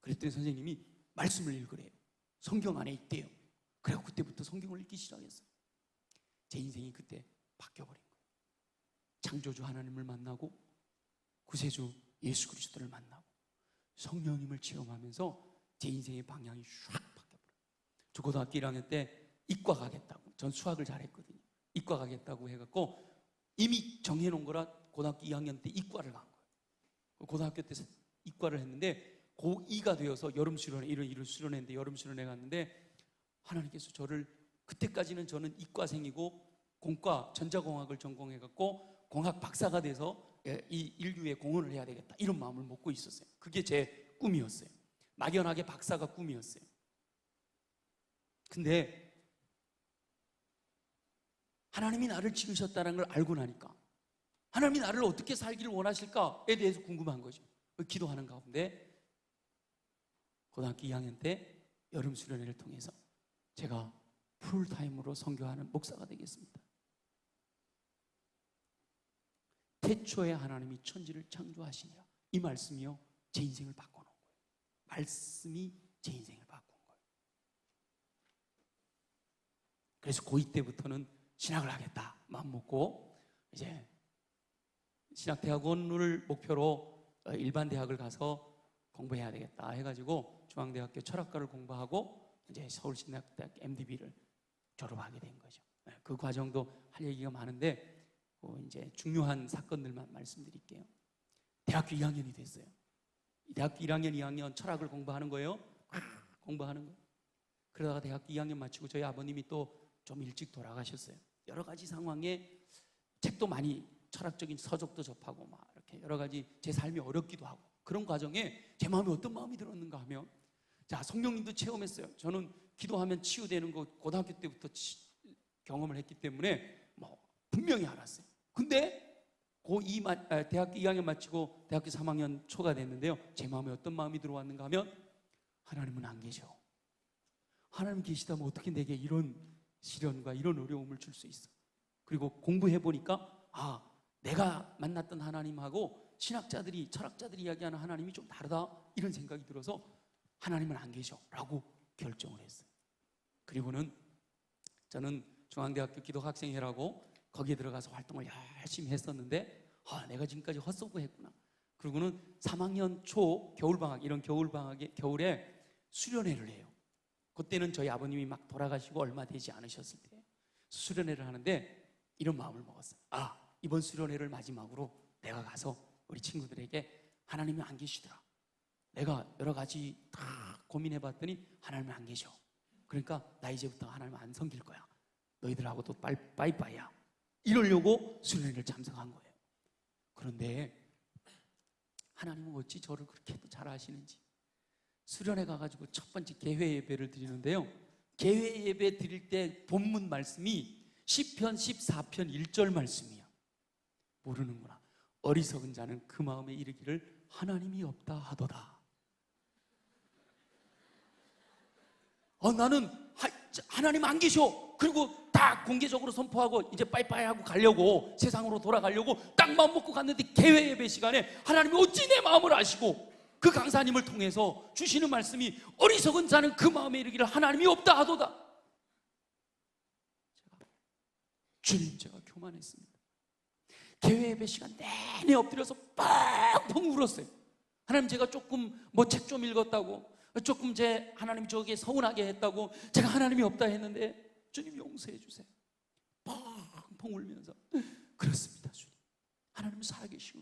[SPEAKER 1] 그랬더니 선생님이 말씀을 읽으래요. 성경 안에 있대요. 그래서 그때부터 성경을 읽기 시작했어요. 제 인생이 그때 바뀌어버린 거예요. 창조주 하나님을 만나고 구세주 예수 그리스도를 만나고 성령님을 체험하면서 제 인생의 방향이 쫙 바뀌어버려요. 저 고등학교 1학년 때 이과 가겠다고, 전 수학을 잘했거든요. 이과 가겠다고 해갖고 이미 정해놓은 거라 고등학교 2학년 때 이과를 간 거예요. 고등학교 때 이과를 했는데 고2가 되어서 여름 수련회, 이런 수련회인데 여름 수련회 갔는데 하나님께서 저를, 그때까지는 저는 이과생이고 공과 전자공학을 전공해갖고 공학 박사가 돼서 이 인류에 공헌을 해야 되겠다 이런 마음을 먹고 있었어요. 그게 제 꿈이었어요. 막연하게 박사가 꿈이었어요. 근데 하나님이 나를 지으셨다는 걸 알고 나니까 하나님이 나를 어떻게 살기를 원하실까에 대해서 궁금한 거죠. 기도하는 가운데 고등학교 2학년 때 여름 수련회를 통해서 제가 풀타임으로 선교하는 목사가 되겠습니다. 태초에 하나님이 천지를 창조하시니라, 이 말씀이요 제 인생을 바꿔놓은 거예요. 말씀이 제 인생을 바꾼 거예요. 그래서 고2 때부터는 신학을 하겠다 마음 먹고 이제 신학대학원을 목표로 일반 대학을 가서 공부해야 되겠다 해가지고 중앙대학교 철학과를 공부하고 이제 서울신학대학 MDB를 졸업하게 된 거죠. 그 과정도 할 얘기가 많은데 이제 중요한 사건들만 말씀드릴게요. 대학교 2학년이 됐어요. 대학교 1학년, 2학년 철학을 공부하는 거예요. 공부하는 거. 그러다가 대학교 2학년 마치고 저희 아버님이 또 좀 일찍 돌아가셨어요. 여러 가지 상황에 책도 많이 철학적인 서적도 접하고 막 이렇게 여러 가지 제 삶이 어렵기도 하고 그런 과정에 제 마음에 어떤 마음이 들었는가 하면, 자, 성령님도 체험했어요. 저는 기도하면 치유되는 거 고등학교 때부터 경험을 했기 때문에 뭐 분명히 알았어요. 근데 대학교 2학년 마치고 대학교 3학년 초가 됐는데요, 제 마음에 어떤 마음이 들어왔는가 하면, 하나님은 안 계셔. 하나님 계시다면 어떻게 내게 이런 시련과 이런 어려움을 줄 수 있어? 그리고 공부해 보니까 내가 만났던 하나님하고 신학자들이, 철학자들이 이야기하는 하나님이 좀 다르다, 이런 생각이 들어서 하나님은 안 계셔 라고 결정을 했어요. 그리고는 저는 중앙대학교 기독학생회라고 거기에 들어가서 활동을 열심히 했었는데, 내가 지금까지 헛소구했구나. 그리고는 3학년 초 겨울방학, 이런 겨울에 수련회를 해요. 그때는 저희 아버님이 막 돌아가시고 얼마 되지 않으셨을 때 수련회를 하는데 이런 마음을 먹었어요. 이번 수련회를 마지막으로 내가 가서 우리 친구들에게 하나님이 안 계시더라, 내가 여러 가지 다 고민해봤더니 하나님은 안 계셔, 그러니까 나 이제부터 하나님 안 섬길 거야, 너희들하고도 빠이빠이야, 이러려고 수련회를 참석한 거예요. 그런데 하나님은 어찌 저를 그렇게도 잘 아시는지, 수련회 가가지고 첫 번째 개회 예배를 드리는데요, 개회 예배 드릴 때 본문 말씀이 시편 14편 1절 말씀이야. 모르는구나. 어리석은 자는 그 마음에 이르기를 하나님이 없다 하도다. 나는 하나님 안 계셔. 그리고 딱 공개적으로 선포하고 이제 빠이빠이 하고 가려고, 세상으로 돌아가려고 딱 마음 먹고 갔는데, 개회 예배 시간에 하나님이 어찌 내 마음을 아시고 그 강사님을 통해서 주시는 말씀이 어리석은 자는 그 마음에 이르기를 하나님이 없다 하도다. 주님, 제가 교만했습니다. 개회 예배 시간 내내 엎드려서 뻥뻥 울었어요. 하나님, 제가 조금 뭐 책 좀 읽었다고, 조금 제 하나님 저에게 서운하게 했다고 제가 하나님이 없다 했는데, 주님 용서해 주세요. 펑펑 울면서, 그렇습니다 주님, 하나님은 살아계시고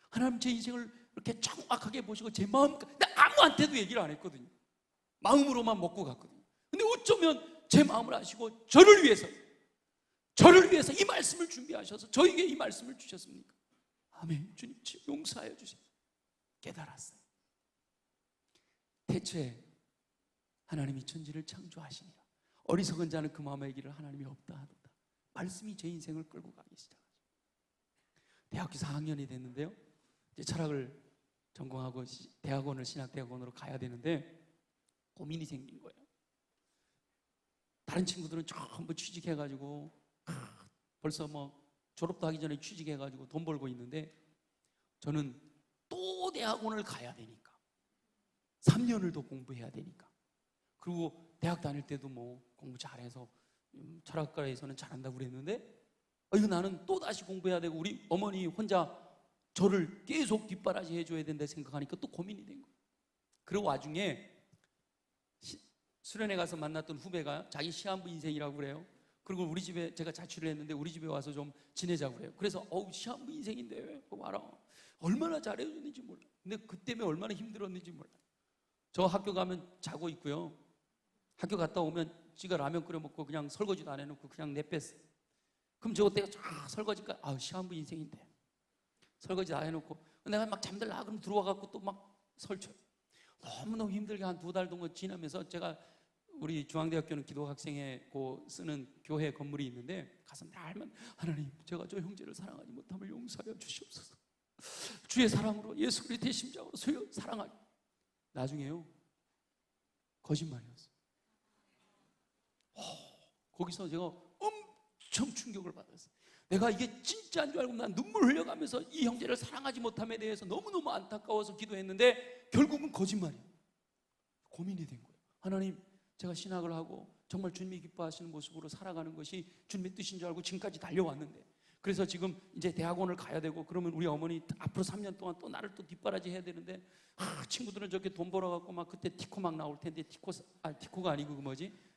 [SPEAKER 1] 하나님 제 인생을 이렇게 정확하게 보시고 제 마음, 아무한테도 얘기를 안 했거든요. 마음으로만 먹고 갔거든요. 근데 어쩌면 제 마음을 아시고 저를 위해서 이 말씀을 준비하셔서 저에게 이 말씀을 주셨습니까? 아멘. 주님, 용서하여 주세요. 깨달았어요. 대체 하나님이 천지를 창조하시니라. 어리석은 자는 그 마음에 이르기를 하나님이 없다 하도다. 말씀이 제 인생을 끌고 가기 시작하죠. 대학교 4학년이 됐는데요, 이제 철학을 전공하고 대학원을, 신학대학원으로 가야 되는데 고민이 생긴 거예요. 다른 친구들은 전부 취직해가지고 벌써 뭐 졸업도 하기 전에 취직해가지고 돈 벌고 있는데, 저는 또 대학원을 가야 되니까, 3년을 더 공부해야 되니까, 그리고 대학 다닐 때도 뭐 공부 잘해서 철학과에서는 잘한다고 그랬는데, 이거 나는 또 다시 공부해야 되고 우리 어머니 혼자 저를 계속 뒷바라지 해줘야 된다 생각하니까 또 고민이 된 거예요. 그리고 와중에 수련회 가서 만났던 후배가 자기 시한부 인생이라고 그래요. 그리고 우리 집에, 제가 자취를 했는데 우리 집에 와서 좀 지내자고 그래요. 그래서 시한부 인생인데 와라, 얼마나 잘해줬는지 몰라. 근데 그 때문에 얼마나 힘들었는지 몰라. 저 학교 가면 자고 있고요, 학교 갔다 오면 지가 라면 끓여 먹고 그냥 설거지도 안 해놓고 그냥 내뺐어. 그럼 저 때가 쫙 설거지가, 시한부 인생인데 설거지 다 해놓고 내가 막 잠들라 그럼 들어와갖고 또 막 설쳐요. 너무너무 힘들게 한 2달 동안 지나면서, 제가 우리 중앙대학교는 기독학생회 쓰는 교회 건물이 있는데 가서 날만, 하나님, 제가 저 형제를 사랑하지 못함을 용서하여 주시옵소서. 주의 사랑으로, 예수 그리스도의 심장으로 사랑하기. 나중에요, 거짓말이었어요. 거기서 제가 엄청 충격을 받았어요. 내가 이게 진짜인 줄 알고 난 눈물 흘려가면서 이 형제를 사랑하지 못함에 대해서 너무너무 안타까워서 기도했는데 결국은 거짓말이에요. 고민이 된 거예요. 하나님, 제가 신학을 하고 정말 주님이 기뻐하시는 모습으로 살아가는 것이 주님의 뜻인 줄 알고 지금까지 달려왔는데, 그래서 지금 이제 대학원을 가야 되고, 그러면 우리 어머니 앞으로 3년 동안 또 나를 또 뒷바라지 해야 되는데, 친구들은 저렇게 돈 벌어갖고 막 그때 티코 막 나올 텐데, 티코가 아니고 그 뭐지?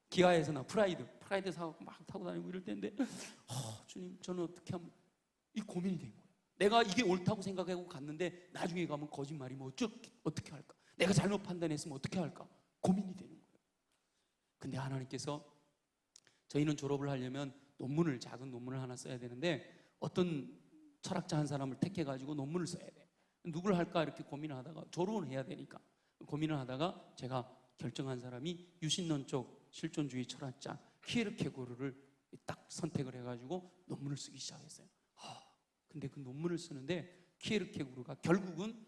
[SPEAKER 1] 기아에서 나 프라이드 사갖고 막 타고 다니고 이럴 텐데, 주님, 저는 어떻게 하면, 이 고민이 된 거예요. 내가 이게 옳다고 생각하고 갔는데 나중에 가면 거짓말이면 어떻게 할까? 내가 잘못 판단했으면 어떻게 할까? 고민이 되는 거예요. 근데 하나님께서, 저희는 졸업을 하려면 작은 논문을 하나 써야 되는데 어떤 철학자 한 사람을 택해가지고 논문을 써야 돼. 누굴 할까 이렇게 고민을 하다가 졸업은 해야 되니까 고민을 하다가 제가 결정한 사람이 유신론적 실존주의 철학자 키에르케고르를 딱 선택을 해가지고 논문을 쓰기 시작했어요. 근데 그 논문을 쓰는데 키에르케고르가 결국은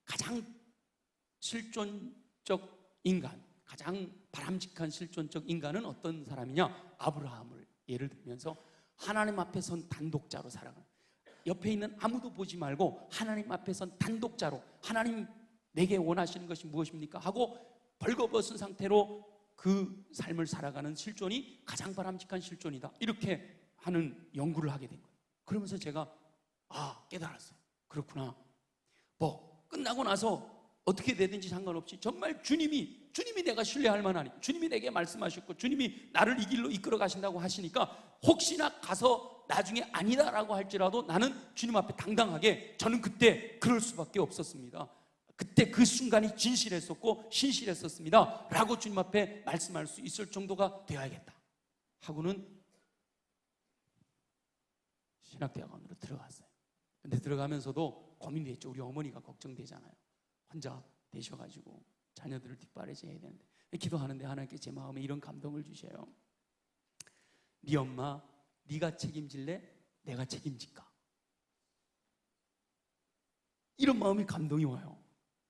[SPEAKER 1] 가장 실존적 인간, 가장 바람직한 실존적 인간은 어떤 사람이냐? 아브라함을 예를 들면서 하나님 앞에 선 단독자로 살아가는, 옆에 있는 아무도 보지 말고 하나님 앞에 선 단독자로, 하나님 내게 원하시는 것이 무엇입니까? 하고 벌거벗은 상태로 그 삶을 살아가는 실존이 가장 바람직한 실존이다, 이렇게 하는 연구를 하게 된 거예요. 그러면서 제가 깨달았어요. 그렇구나. 뭐 끝나고 나서 어떻게 되든지 상관없이 정말 주님이 내가 신뢰할 만하니, 주님이 내게 말씀하셨고 주님이 나를 이 길로 이끌어 가신다고 하시니까 혹시나 가서 나중에 아니다라고 할지라도 나는 주님 앞에 당당하게, 저는 그때 그럴 수밖에 없었습니다. 그때 그 순간이 진실했었고 신실했었습니다 라고 주님 앞에 말씀할 수 있을 정도가 되어야겠다 하고는 신학대학원으로 들어갔어요. 근데 들어가면서도 고민도 했죠. 우리 어머니가 걱정되잖아요. 혼자 되셔가지고 자녀들을 뒷바라지 해야 되는데, 기도하는데 하나님께 제 마음에 이런 감동을 주셔요. 네 엄마 네가 책임질래? 내가 책임질까? 이런 마음이 감동이 와요.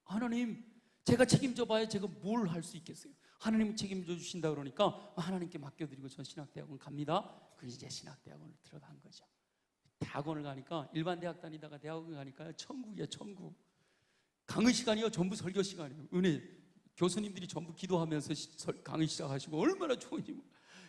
[SPEAKER 1] 하나님, 제가 책임져 봐야 제가 뭘 할 수 있겠어요? 하나님이 책임져 주신다 그러니까 하나님께 맡겨드리고 전 신학대학원 갑니다. 그 이제 신학대학원을 들어간 거죠. 대학원을 가니까, 일반 대학 다니다가 대학원 가니까 천국이야, 천국. 강의 시간이요 전부 설교 시간이에요. 은혜 교수님들이 전부 기도하면서 강의 시작하시고 얼마나 좋은지.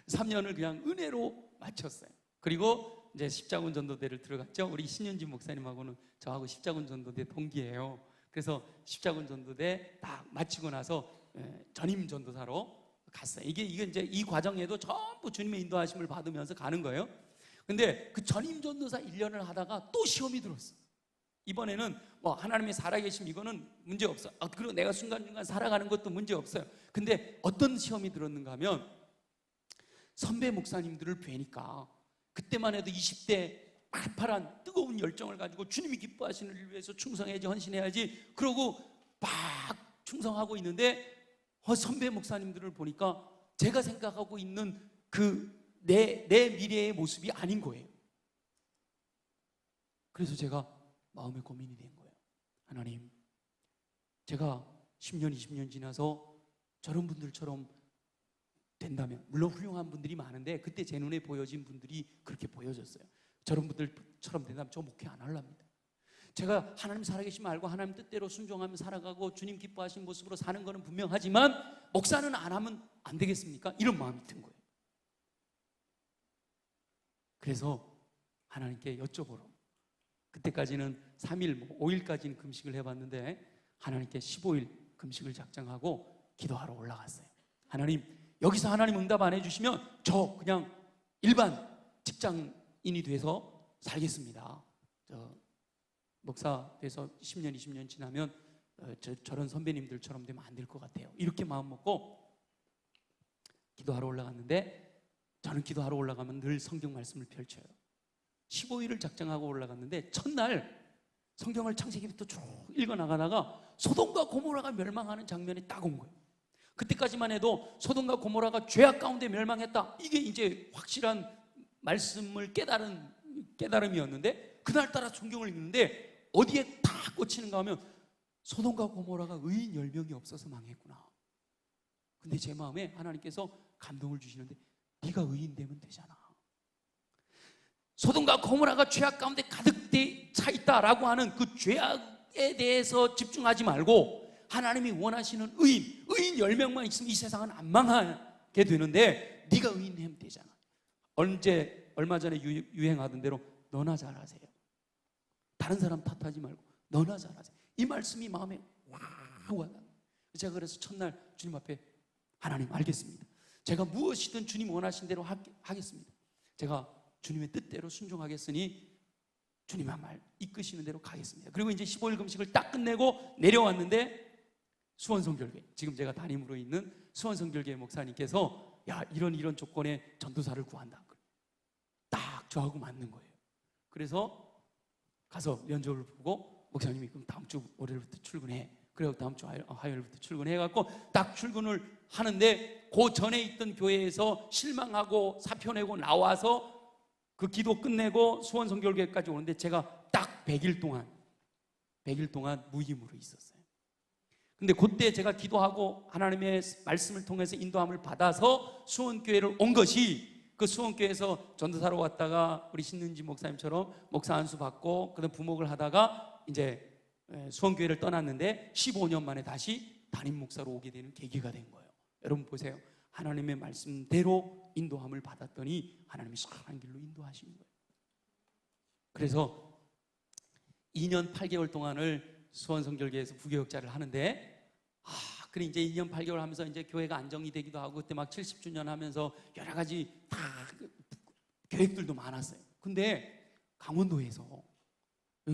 [SPEAKER 1] 3년을 그냥 은혜로 마쳤어요. 그리고 이제 십자군 전도대를 들어갔죠. 우리 신윤진 목사님하고는 저하고 십자군 전도대 동기예요. 그래서 십자군 전도대 딱 마치고 나서 전임 전도사로 갔어요. 이게 이제 이 과정에도 전부 주님의 인도하심을 받으면서 가는 거예요. 근데 그 전임 전도사 1년을 하다가 또 시험이 들었어. 이번에는 뭐 하나님의 살아계심 이거는 문제 없어. 그리고 내가 순간순간 살아가는 것도 문제 없어요. 근데 어떤 시험이 들었는가 하면, 선배 목사님들을 뵈니까 그때만 해도 20대 팔팔한 뜨거운 열정을 가지고 주님이 기뻐하시는 일을 위해서 충성해야지, 헌신해야지 그러고 막 충성하고 있는데, 선배 목사님들을 보니까 제가 생각하고 있는 그 내 미래의 모습이 아닌 거예요. 그래서 제가 마음에 고민이 된 거예요. 하나님, 제가 10년, 20년 지나서 저런 분들처럼 된다면, 물론 훌륭한 분들이 많은데 그때 제 눈에 보여진 분들이 그렇게 보여졌어요. 저런 분들처럼 된다면 저 목회 안 하랍니다. 제가 하나님 살아계심 알고 하나님 뜻대로 순종하며 살아가고 주님 기뻐하신 모습으로 사는 것은 분명하지만 목사는 안 하면 안 되겠습니까? 이런 마음이 든 거예요. 그래서 하나님께 여쭤보러, 그때까지는 3일, 5일까지는 금식을 해봤는데 하나님께 15일 금식을 작정하고 기도하러 올라갔어요. 하나님, 여기서 하나님 응답 안 해주시면 저 그냥 일반 직장인이 돼서 살겠습니다. 목사 돼서 10년, 20년 지나면 저런 선배님들처럼 되면 안 될 것 같아요. 이렇게 마음 먹고 기도하러 올라갔는데, 저는 기도하러 올라가면 늘 성경 말씀을 펼쳐요. 15일을 작정하고 올라갔는데 첫날 성경을 창세기부터 쭉 읽어나가다가 소돔과 고모라가 멸망하는 장면이 딱 온 거예요. 그때까지만 해도 소돔과 고모라가 죄악 가운데 멸망했다, 이게 이제 확실한 말씀을 깨달음이었는데, 그날따라 성경을 읽는데 어디에 딱 꽂히는가 하면 소돔과 고모라가 의인 10명이 없어서 망했구나. 근데 제 마음에 하나님께서 감동을 주시는데, 네가 의인 되면 되잖아. 소돔과 고모라가 죄악 가운데 가득 차 있다라고 하는 그 죄악에 대해서 집중하지 말고 하나님이 원하시는 의인 10명만 있으면 이 세상은 안 망하게 되는데 네가 의인 되면 되잖아. 얼마 전에 유행하던 대로 너나 잘하세요. 다른 사람 탓하지 말고 너나 잘하세요. 이 말씀이 마음에 와닿아요. 제가 그래서 첫날 주님 앞에, 하나님 알겠습니다. 제가 무엇이든 주님 원하신 대로 하겠습니다. 제가 주님의 뜻대로 순종하겠으니 주님의 말 이끄시는 대로 가겠습니다. 그리고 이제 15일 금식을 딱 끝내고 내려왔는데, 수원성결교회, 지금 제가 담임으로 있는 수원성결교회 목사님께서 이런 조건의 전도사를 구한다. 딱 저하고 맞는 거예요. 그래서 가서 면접을 보고 목사님이 그럼 다음 주 월요일부터 출근해. 그래서 다음 주 화요일부터 출근해갖고 딱 출근을 하는데 그 전에 있던 교회에서 실망하고 사표 내고 나와서 그 기도 끝내고 수원 선교교회까지 오는데 제가 딱 100일 동안 무임으로 있었어요. 근데 그때 제가 기도하고 하나님의 말씀을 통해서 인도함을 받아서 수원교회를 온 것이, 그 수원교회에서 전도사로 왔다가 우리 신은지 목사님처럼 목사 안수 받고 그다음 부목을 하다가 이제 수원교회를 떠났는데 15년 만에 다시 담임 목사로 오게 되는 계기가 된 거예요. 여러분 보세요. 하나님의 말씀대로 인도함을 받았더니 하나님이 선한 길로 인도하시는 거예요. 그래서 2년 8개월 동안을 수원성결교회에서 부교역자를 하는데, 그래 이제 2년 8개월 하면서 이제 교회가 안정이 되기도 하고 그때 막 70주년 하면서 여러 가지 다 계획들도 많았어요. 근데 강원도에서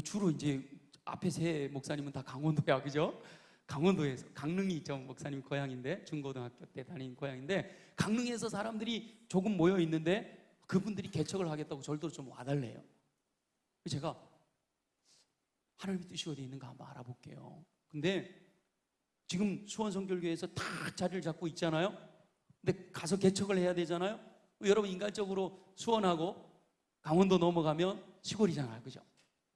[SPEAKER 1] 주로 이제 앞에 세 목사님은 다 강원도야, 그죠? 강원도에서, 강릉이 저 목사님 고향인데, 중고등학교 때 다닌 고향인데, 강릉에서 사람들이 조금 모여 있는데 그분들이 개척을 하겠다고 절도 좀 와달래요. 제가 하나님의 뜻이 어디 있는가 한번 알아볼게요. 근데 지금 수원성결교회에서 다 자리를 잡고 있잖아요. 근데 가서 개척을 해야 되잖아요. 여러분 인간적으로 수원하고 강원도 넘어가면 시골이잖아요, 그죠?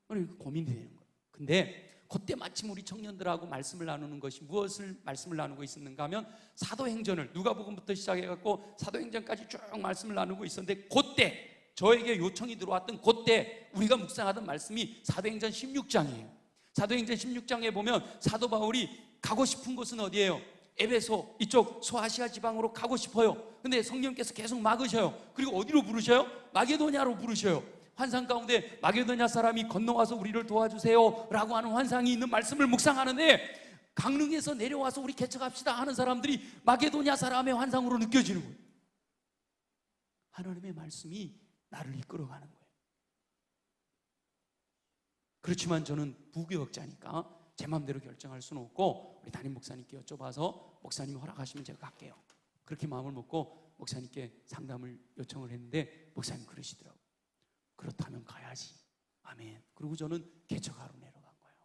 [SPEAKER 1] 그러니까 고민이 되는 거예요. 근데 그때 마침 우리 청년들하고 말씀을 나누는 것이, 무엇을 말씀을 나누고 있었는가 하면 사도행전을, 누가복음부터 시작해갖고 사도행전까지 쭉 말씀을 나누고 있었는데, 그때 저에게 요청이 들어왔던, 그때 우리가 묵상하던 말씀이 사도행전 16장이에요. 사도행전 16장에 보면 사도 바울이 가고 싶은 곳은 어디예요? 에베소, 이쪽 소아시아 지방으로 가고 싶어요. 근데 성령께서 계속 막으셔요. 그리고 어디로 부르셔요? 마게도냐로 부르셔요. 환상 가운데 마게도냐 사람이 건너와서 우리를 도와주세요 라고 하는 환상이 있는 말씀을 묵상하는데, 강릉에서 내려와서 우리 개척합시다 하는 사람들이 마게도냐 사람의 환상으로 느껴지는 거예요. 하나님의 말씀이 나를 이끌어가는 거예요. 그렇지만 저는 부교역자니까 제 마음대로 결정할 수는 없고, 우리 담임 목사님께 여쭤봐서 목사님이 허락하시면 제가 갈게요. 그렇게 마음을 먹고 목사님께 상담을 요청을 했는데 목사님 그러시더라고요. 그렇다면 가야지. 아멘. 그리고 저는 개척하러 내려간 거예요.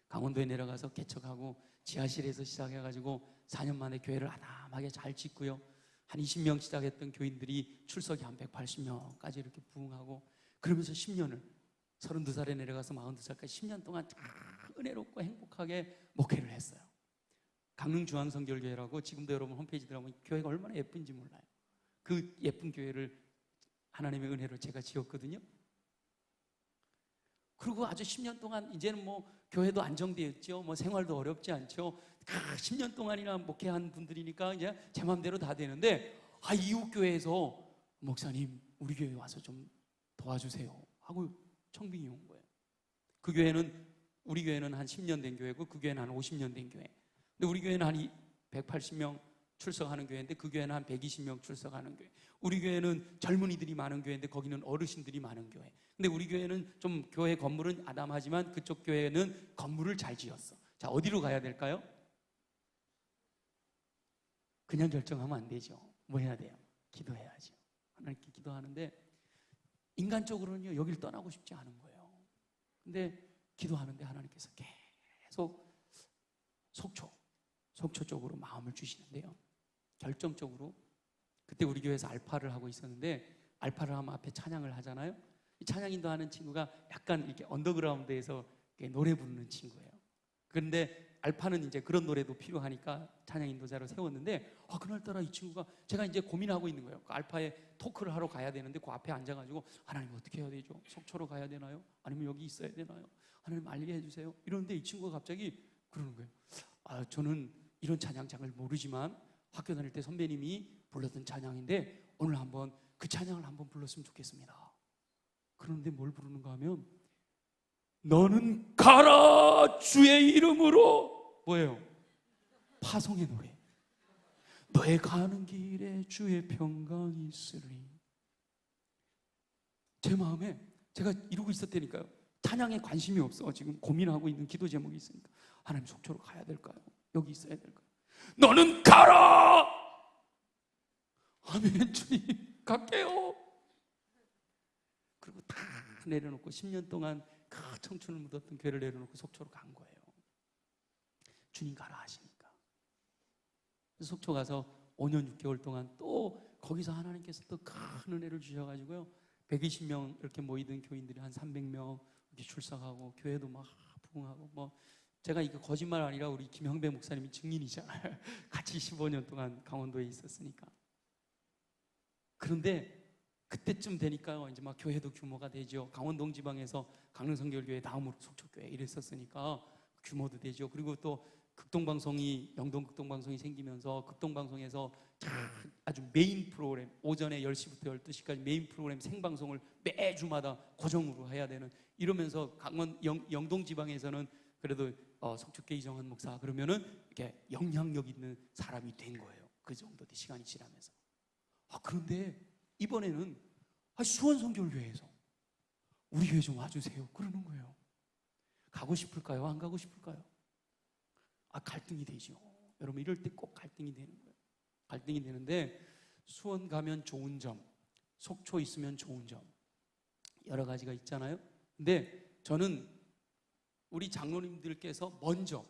[SPEAKER 1] 강원도에 내려가서 개척하고 지하실에서 시작해가지고 4년 만에 교회를 아담하게 잘 짓고요. 한 20명 시작했던 교인들이 출석이 한 180명까지 이렇게 부흥하고, 그러면서 10년을 32살에 내려가서 42살까지 10년 동안 참 은혜롭고 행복하게 목회를 했어요. 강릉중앙성결교회라고, 지금도 여러분 홈페이지 들어가면 교회가 얼마나 예쁜지 몰라요. 그 예쁜 교회를 하나님의 은혜로 제가 지었거든요. 그리고 아주 10년 동안 이제는 뭐 교회도 안정되었죠. 뭐 생활도 어렵지 않죠. 10년 동안이나 목회한 분들이니까 이제 제 마음대로 다 되는데, 이웃 교회에서 목사님 우리 교회 와서 좀 도와주세요 하고 청빙이 온 거예요. 그 교회는, 우리 교회는 한 10년 된 교회고 그 교회는 한 50년 된 교회. 근데 우리 교회는 한 180명 출석하는 교회인데 그 교회는 한 120명 출석하는 교회. 우리 교회는 젊은이들이 많은 교회인데 거기는 어르신들이 많은 교회. 근데 우리 교회는 좀 교회 건물은 아담하지만 그쪽 교회는 건물을 잘 지었어. 자, 어디로 가야 될까요? 그냥 결정하면 안 되죠. 뭐 해야 돼요? 기도해야죠. 하나님께 기도하는데 인간적으로는요, 여길 떠나고 싶지 않은 거예요. 근데 기도하는데 하나님께서 계속 속초 쪽으로 마음을 주시는데요, 결정적으로 그때 우리 교회에서 알파를 하고 있었는데, 알파를 하면 앞에 찬양을 하잖아요. 이 찬양 인도하는 친구가 약간 이렇게 언더그라운드에서 노래 부르는 친구예요. 그런데 알파는 이제 그런 노래도 필요하니까 찬양 인도자로 세웠는데, 그날따라 이 친구가, 제가 이제 고민하고 있는 거예요. 그 알파에 토크를 하러 가야 되는데 그 앞에 앉아가지고, 하나님 어떻게 해야 되죠? 속초로 가야 되나요? 아니면 여기 있어야 되나요? 하나님 알게 해주세요. 이러는데 이 친구가 갑자기 그러는 거예요. 저는 이런 찬양장을 모르지만 학교 다닐 때 선배님이 불렀던 찬양인데 오늘 한번 그 찬양을 한번 불렀으면 좋겠습니다. 그런데 뭘 부르는가 하면, 너는 가라 주의 이름으로, 뭐예요? 파송의 노래. 너의 가는 길에 주의 평강이 있으리. 제 마음에, 제가 이러고 있었다니까요. 찬양에 관심이 없어. 지금 고민하고 있는 기도 제목이 있으니까, 하나님 속초로 가야 될까요? 여기 있어야 될까요? 너는 가라. 아멘. 주님 갈게요. 그리고 다 내려놓고 10년 동안 그 청춘을 묻었던 교회를 내려놓고 속초로 간 거예요. 주님 가라 하시니까. 속초 가서 5년 6개월 동안 또 거기서 하나님께서 또 큰 은혜를 주셔가지고요, 120명 이렇게 모이던 교인들이 한 300명 이렇게 출석하고, 교회도 막 부흥하고, 뭐 제가 이거 거짓말 아니라 우리 김형배 목사님이 증인이잖아요. 같이 15년 동안 강원도에 있었으니까. 그런데 그때쯤 되니까요, 이제 막 교회도 규모가 되죠. 강원동 지방에서 강릉성결교회 다음으로 속초교회 이랬었으니까 규모도 되죠. 그리고 또 극동방송이, 영동 극동방송이 생기면서 극동방송에서 아주 메인 프로그램, 오전에 10시부터 12시까지 메인 프로그램 생방송을 매주마다 고정으로 해야 되는, 이러면서 영동 지방에서는 그래도 속초교회 이정환 목사 그러면은 이렇게 영향력 있는 사람이 된 거예요. 그 정도 시간이 지나면서. 그런데 이번에는 수원성결교회에서 우리 교회 좀 와주세요 그러는 거예요. 가고 싶을까요? 안 가고 싶을까요? 갈등이 되죠. 여러분, 이럴 때 꼭 갈등이 되는 거예요. 갈등이 되는데, 수원 가면 좋은 점, 속초 있으면 좋은 점, 여러 가지가 있잖아요. 근데 저는 우리 장로님들께서 먼저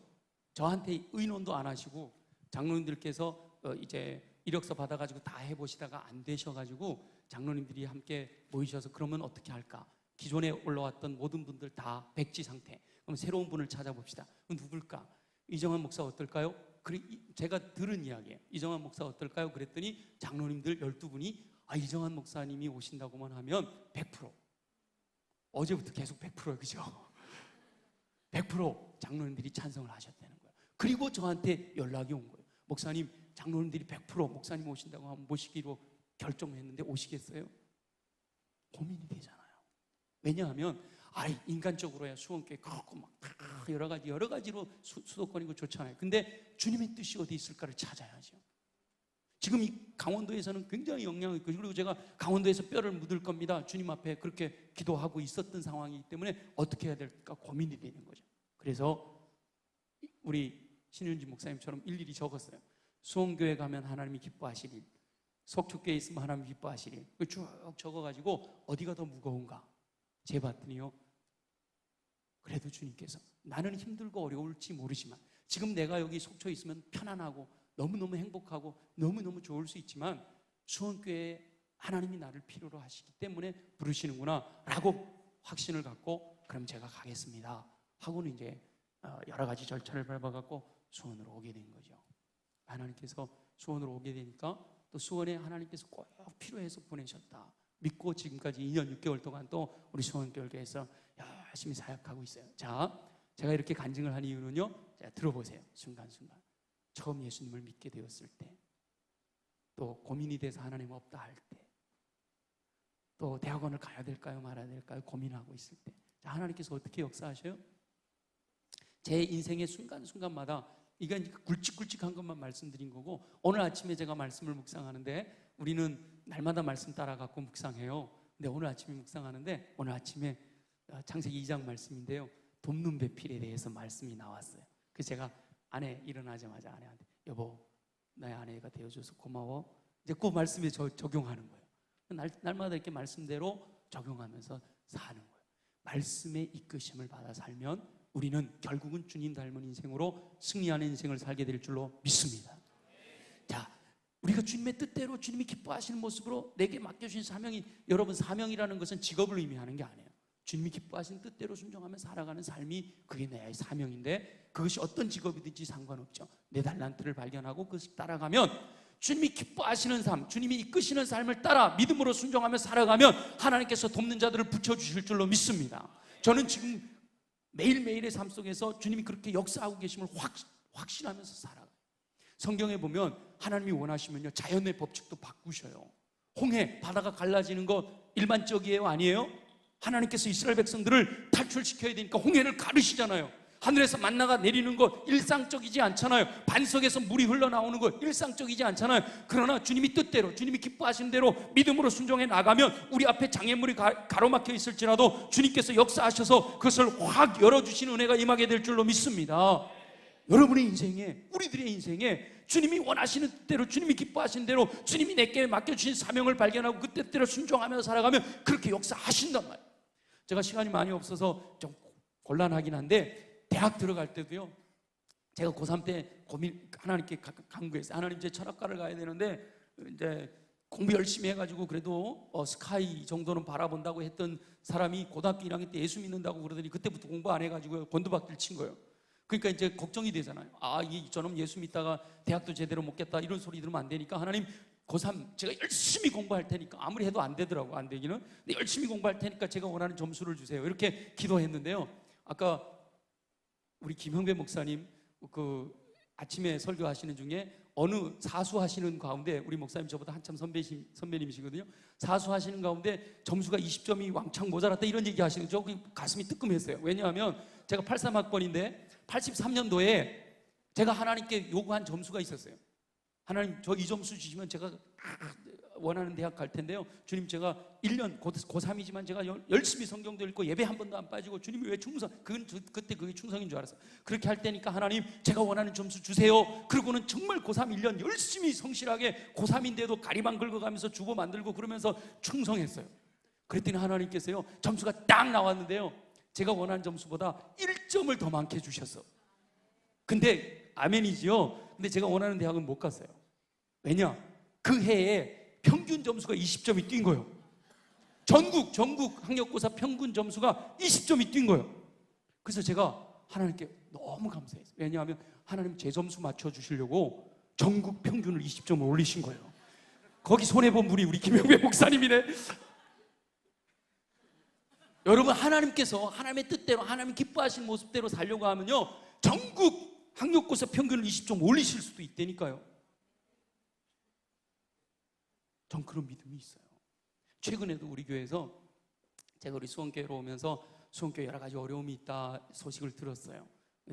[SPEAKER 1] 저한테 의논도 안 하시고, 장로님들께서 이제 이력서 받아가지고 다 해보시다가 안 되셔가지고 장로님들이 함께 모이셔서 그러면 어떻게 할까? 기존에 올라왔던 모든 분들 다 백지 상태. 그럼 새로운 분을 찾아봅시다. 그럼 누굴까? 이정환 목사 어떨까요? 제가 들은 이야기예요. 이정환 목사 어떨까요? 그랬더니 장로님들 12분이 이정환 목사님이 오신다고만 하면 100%. 어제부터 계속 100%예요. 그죠? 100% 장로님들이 찬성을 하셨다는 거예요. 그리고 저한테 연락이 온 거예요. 목사님, 장로님들이 100% 목사님 오신다고 하면 모시기로 결정했는데 오시겠어요? 고민이 되잖아요. 왜냐하면 인간적으로야 수원교회 그렇고 막 여러 가지로 수도권이고 좋잖아요. 근데 주님의 뜻이 어디 있을까를 찾아야죠. 지금 이 강원도에서는 굉장히 영향이 있고, 그리고 제가 강원도에서 뼈를 묻을 겁니다. 주님 앞에 그렇게 기도하고 있었던 상황이기 때문에 어떻게 해야 될까 고민이 되는 거죠. 그래서 우리 신윤지 목사님처럼 일일이 적었어요. 수원교회 가면 하나님이 기뻐하실 일, 속초교회 있으면 하나님이 기뻐하실 일, 쭉 적어가지고 어디가 더 무거운가 재봤더니요, 그래도 주님께서, 나는 힘들고 어려울지 모르지만 지금 내가 여기 속초에 있으면 편안하고 너무너무 행복하고 너무너무 좋을 수 있지만 수원교회에 하나님이 나를 필요로 하시기 때문에 부르시는구나 라고 확신을 갖고, 그럼 제가 가겠습니다 하고는 이제 여러 가지 절차를 밟아갖고 수원으로 오게 된 거죠. 하나님께서 수원으로 오게 되니까 또 수원에 하나님께서 꼭 필요해서 보내셨다 믿고 지금까지 2년 6개월 동안 또 우리 수원교회에서 열심히 사역하고 있어요. 자, 제가 이렇게 간증을 한 이유는요, 자, 들어보세요. 순간순간 처음 예수님을 믿게 되었을 때, 또 고민이 돼서 하나님 없다 할 때, 또 대학원을 가야 될까요 말아야 될까요 고민하고 있을 때, 자, 하나님께서 어떻게 역사하셔요? 제 인생의 순간순간마다, 이건 굵직굵직한 것만 말씀드린 거고, 오늘 아침에 제가 말씀을 묵상하는데, 우리는 날마다 말씀 따라갖고 묵상해요. 근데 오늘 아침에 묵상하는데, 오늘 아침에 창세기 2장 말씀인데요, 돕는 배필에 대해서 말씀이 나왔어요. 그래서 제가 아내 일어나자마자 아내한테, 여보, 나의 아내가 되어줘서 고마워. 이제 그 말씀에 적용하는 거예요. 날마다 이렇게 말씀대로 적용하면서 사는 거예요. 말씀의 이끄심을 받아 살면 우리는 결국은 주님 닮은 인생으로 승리하는 인생을 살게 될 줄로 믿습니다. 자, 우리가 주님의 뜻대로 주님이 기뻐하시는 모습으로 내게 맡겨주신 사명이, 여러분, 사명이라는 것은 직업을 의미하는 게 아니에요. 주님이 기뻐하신 뜻대로 순종하며 살아가는 삶이, 그게 내 사명인데, 그것이 어떤 직업이든지 상관없죠. 내 달란트를 발견하고 그것을 따라가면, 주님이 기뻐하시는 삶, 주님이 이끄시는 삶을 따라 믿음으로 순종하며 살아가면 하나님께서 돕는 자들을 붙여주실 줄로 믿습니다. 저는 지금 매일매일의 삶 속에서 주님이 그렇게 역사하고 계심을 확신하면서 살아가요. 성경에 보면 하나님이 원하시면요, 자연의 법칙도 바꾸셔요. 홍해, 바다가 갈라지는 거 일반적이에요? 아니에요? 하나님께서 이스라엘 백성들을 탈출시켜야 되니까 홍해를 가르시잖아요. 하늘에서 만나가 내리는 거 일상적이지 않잖아요. 반석에서 물이 흘러나오는 거 일상적이지 않잖아요. 그러나 주님이 뜻대로, 주님이 기뻐하신 대로 믿음으로 순종해 나가면 우리 앞에 장애물이 가로막혀 있을지라도 주님께서 역사하셔서 그것을 확 열어주시는 은혜가 임하게 될 줄로 믿습니다. 여러분의 인생에, 우리들의 인생에 주님이 원하시는 뜻대로, 주님이 기뻐하신 대로, 주님이 내게 맡겨주신 사명을 발견하고 그 뜻대로 순종하며 살아가면 그렇게 역사하신단 말이에요. 제가 시간이 많이 없어서 좀 곤란하긴 한데, 대학 들어갈 때도요, 제가 고3 때 하나님께 간구했어요. 하나님, 제 철학과를 가야 되는데 이제 공부 열심히 해가지고 그래도 스카이 정도는 바라본다고 했던 사람이 고등학교 1학년 때 예수 믿는다고 그러더니 그때부터 공부 안 해가지고 곤두박질 친 거예요. 그러니까 이제 걱정이 되잖아요. 저놈 예수 믿다가 대학도 제대로 못 겠다, 이런 소리 들으면 안 되니까, 하나님, 고3 제가 열심히 공부할 테니까, 아무리 해도 안 되더라고, 안 되기는. 근데 열심히 공부할 테니까 제가 원하는 점수를 주세요, 이렇게 기도했는데요. 아까 우리 김형배 목사님 그 아침에 설교하시는 중에 어느 사수하시는 가운데, 우리 목사님 저보다 한참 선배님이시거든요. 사수하시는 가운데 점수가 20점이 왕창 모자랐다, 이런 얘기 하시는, 저 가슴이 뜨끔했어요. 왜냐하면 제가 83학번인데 83년도에 제가 하나님께 요구한 점수가 있었어요. 하나님, 저 이 점수 주시면 제가 원하는 대학 갈 텐데요. 주님, 제가 1년 고3이지만 제가 열심히 성경도 읽고 예배 한 번도 안 빠지고, 주님이 왜 충성, 그때 그게 충성인 줄 알았어요. 그렇게 할 때니까 하나님, 제가 원하는 점수 주세요. 그리고는 정말 고3 1년 열심히 성실하게, 고3인데도 가리방 긁어가면서 주보 만들고 그러면서 충성했어요. 그랬더니 하나님께서요, 점수가 딱 나왔는데요, 제가 원하는 점수보다 1점을 더 많게 주셨어. 근데 아멘이지요. 근데 제가 원하는 대학은 못 갔어요. 왜냐? 그 해에 평균 점수가 20점이 뛴 거예요. 전국 학력고사 평균 점수가 20점이 뛴 거예요. 그래서 제가 하나님께 너무 감사했어요. 왜냐하면 하나님 제 점수 맞춰주시려고 전국 평균을 20점을 올리신 거예요. 거기 손해본 분이 우리 김영배 목사님이네. 여러분, 하나님께서 하나님의 뜻대로, 하나님 기뻐하시는 모습대로 살려고 하면요, 전국 학력고사 평균을 20점 올리실 수도 있다니까요. 전 그런 믿음이 있어요. 최근에도 우리 교회에서, 제가 우리 수원교회로 오면서 수원교회 여러 가지 어려움이 있다 소식을 들었어요.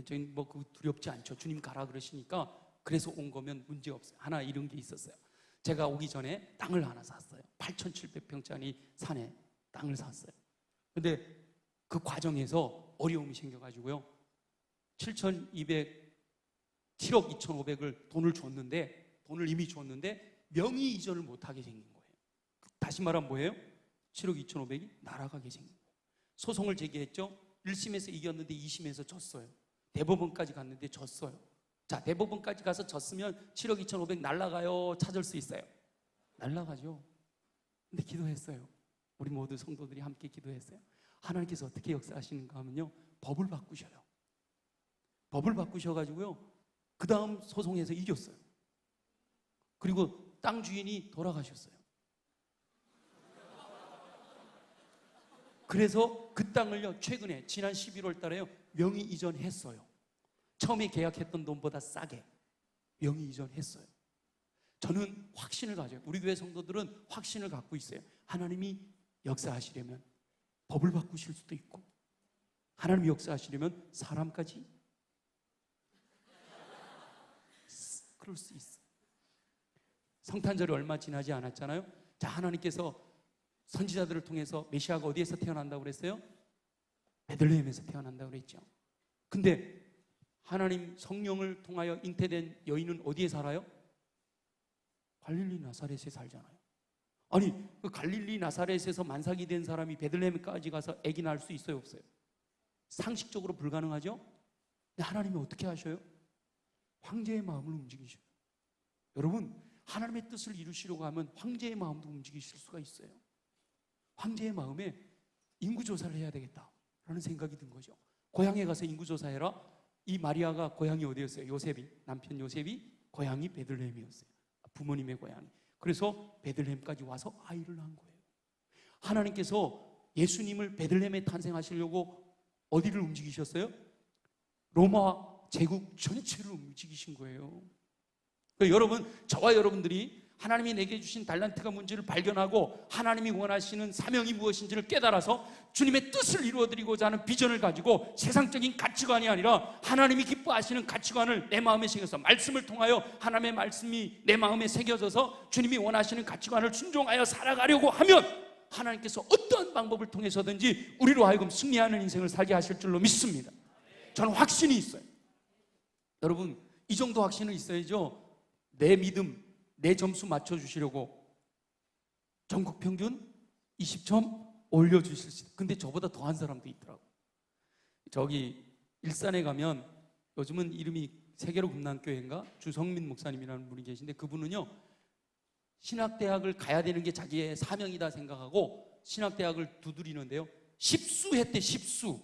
[SPEAKER 1] 저희는 뭐 그 두렵지 않죠. 주님 가라 그러시니까, 그래서 온 거면 문제 없어요. 하나 이런 게 있었어요. 제가 오기 전에 땅을 하나 샀어요. 8,700평짜리 산에 땅을 샀어요. 근데 그 과정에서 어려움이 생겨가지고요, 7억 2,500을 돈을 이미 줬는데 명의 이전을 못하게 생긴 거예요. 다시 말하면 뭐예요? 7억 2,500이 날아가게 생긴 거예요. 소송을 제기했죠. 1심에서 이겼는데 2심에서 졌어요. 대법원까지 갔는데 졌어요. 자, 대법원까지 가서 졌으면 7억 2,500 날아가요, 찾을 수 있어요? 날아가죠. 근데 기도했어요. 우리 모두 성도들이 함께 기도했어요. 하나님께서 어떻게 역사하시는가 하면요, 법을 바꾸셔요. 법을 바꾸셔가지고요, 그 다음 소송에서 이겼어요. 그리고 땅 주인이 돌아가셨어요. 그래서 그 땅을요, 최근에 지난 11월 달에요, 명의 이전했어요. 처음에 계약했던 돈보다 싸게 명의 이전했어요. 저는 확신을 가져요. 우리 교회 성도들은 확신을 갖고 있어요. 하나님이 역사하시려면 법을 바꾸실 수도 있고, 하나님이 역사하시려면 사람까지 그럴 수 있어요. 성탄절이 얼마 지나지 않았잖아요. 자, 하나님께서 선지자들을 통해서 메시아가 어디에서 태어난다고 그랬어요? 베들레헴에서 태어난다고 그랬죠. 근데 하나님 성령을 통하여 잉태된 여인은 어디에 살아요? 갈릴리 나사렛에 살잖아요. 아니, 그 갈릴리 나사렛에서 만삭이 된 사람이 베들레헴까지 가서 아기 낳을 수 있어요, 없어요? 상식적으로 불가능하죠? 근데 하나님이 어떻게 하셔요? 황제의 마음을 움직이셔요. 여러분, 하나님의 뜻을 이루시려고 하면 황제의 마음도 움직이실 수가 있어요. 황제의 마음에 인구조사를 해야 되겠다라는 생각이 든 거죠. 고향에 가서 인구조사해라. 이 마리아가 고향이 어디였어요? 남편 요셉이 고향이 베들레헴이었어요. 부모님의 고향이. 그래서 베들레헴까지 와서 아이를 낳은 거예요. 하나님께서 예수님을 베들레헴에 탄생하시려고 어디를 움직이셨어요? 로마 제국 전체를 움직이신 거예요. 그러니까 여러분, 저와 여러분들이 하나님이 내게 주신 달란트가 뭔지를 발견하고 하나님이 원하시는 사명이 무엇인지를 깨달아서 주님의 뜻을 이루어드리고자 하는 비전을 가지고 세상적인 가치관이 아니라 하나님이 기뻐하시는 가치관을 내 마음에 새겨서, 말씀을 통하여 하나님의 말씀이 내 마음에 새겨져서 주님이 원하시는 가치관을 순종하여 살아가려고 하면 하나님께서 어떠한 방법을 통해서든지 우리로 하여금 승리하는 인생을 살게 하실 줄로 믿습니다. 저는 확신이 있어요. 여러분, 이 정도 확신은 있어야죠. 내 믿음, 내 점수 맞춰주시려고 전국 평균 20점 올려주실 수 있어요. 근데 저보다 더한 사람도 있더라고. 저기 일산에 가면 요즘은 이름이 세계로 금난교회인가 주성민 목사님이라는 분이 계신데, 그분은요 신학대학을 가야 되는 게 자기의 사명이다 생각하고 신학대학을 두드리는데요, 10수 했대. 10수.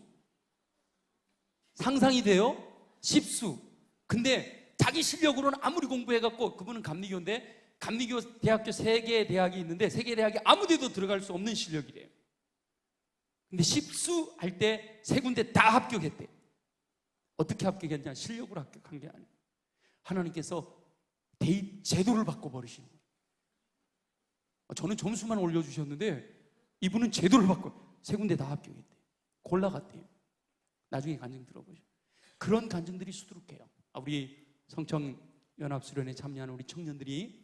[SPEAKER 1] 상상이 돼요? 10수. 근데 자기 실력으로는 아무리 공부해갖고, 그분은 감리교인데 감리교 대학교 3개의 대학이 있는데 3개의 대학이 아무 데도 들어갈 수 없는 실력이래요. 근데 10수 할 때 3군데 다 합격했대. 어떻게 합격했냐? 실력으로 합격한 게 아니에요. 하나님께서 대입 제도를 바꿔버리시는 거예요. 저는 점수만 올려주셨는데 이분은 제도를 바꿔 3군데 다 합격했대요. 골라갔대요. 나중에 간증 들어보죠. 그런 간증들이 수두룩해요. 우리 성청연합수련회 참여하는 우리 청년들이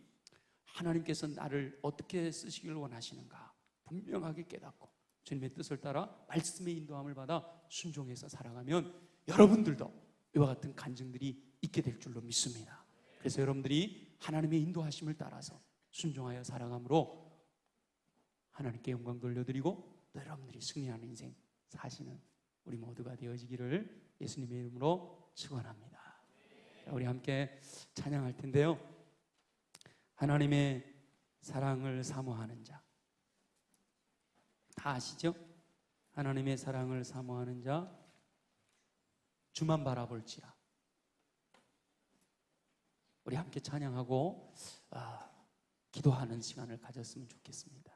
[SPEAKER 1] 하나님께서 나를 어떻게 쓰시길 원하시는가 분명하게 깨닫고 주님의 뜻을 따라 말씀의 인도함을 받아 순종해서 살아가면 여러분들도 이와 같은 간증들이 있게 될 줄로 믿습니다. 그래서 여러분들이 하나님의 인도하심을 따라서 순종하여 살아감으로 하나님께 영광 돌려드리고 또 여러분들이 승리하는 인생 사시는 우리 모두가 되어지기를 예수님의 이름으로 축원합니다. 우리 함께 찬양할 텐데요, 하나님의 사랑을 사모하는 자, 다 아시죠? 하나님의 사랑을 사모하는 자, 주만 바라볼지라. 우리 함께 찬양하고 기도하는 시간을 가졌으면 좋겠습니다.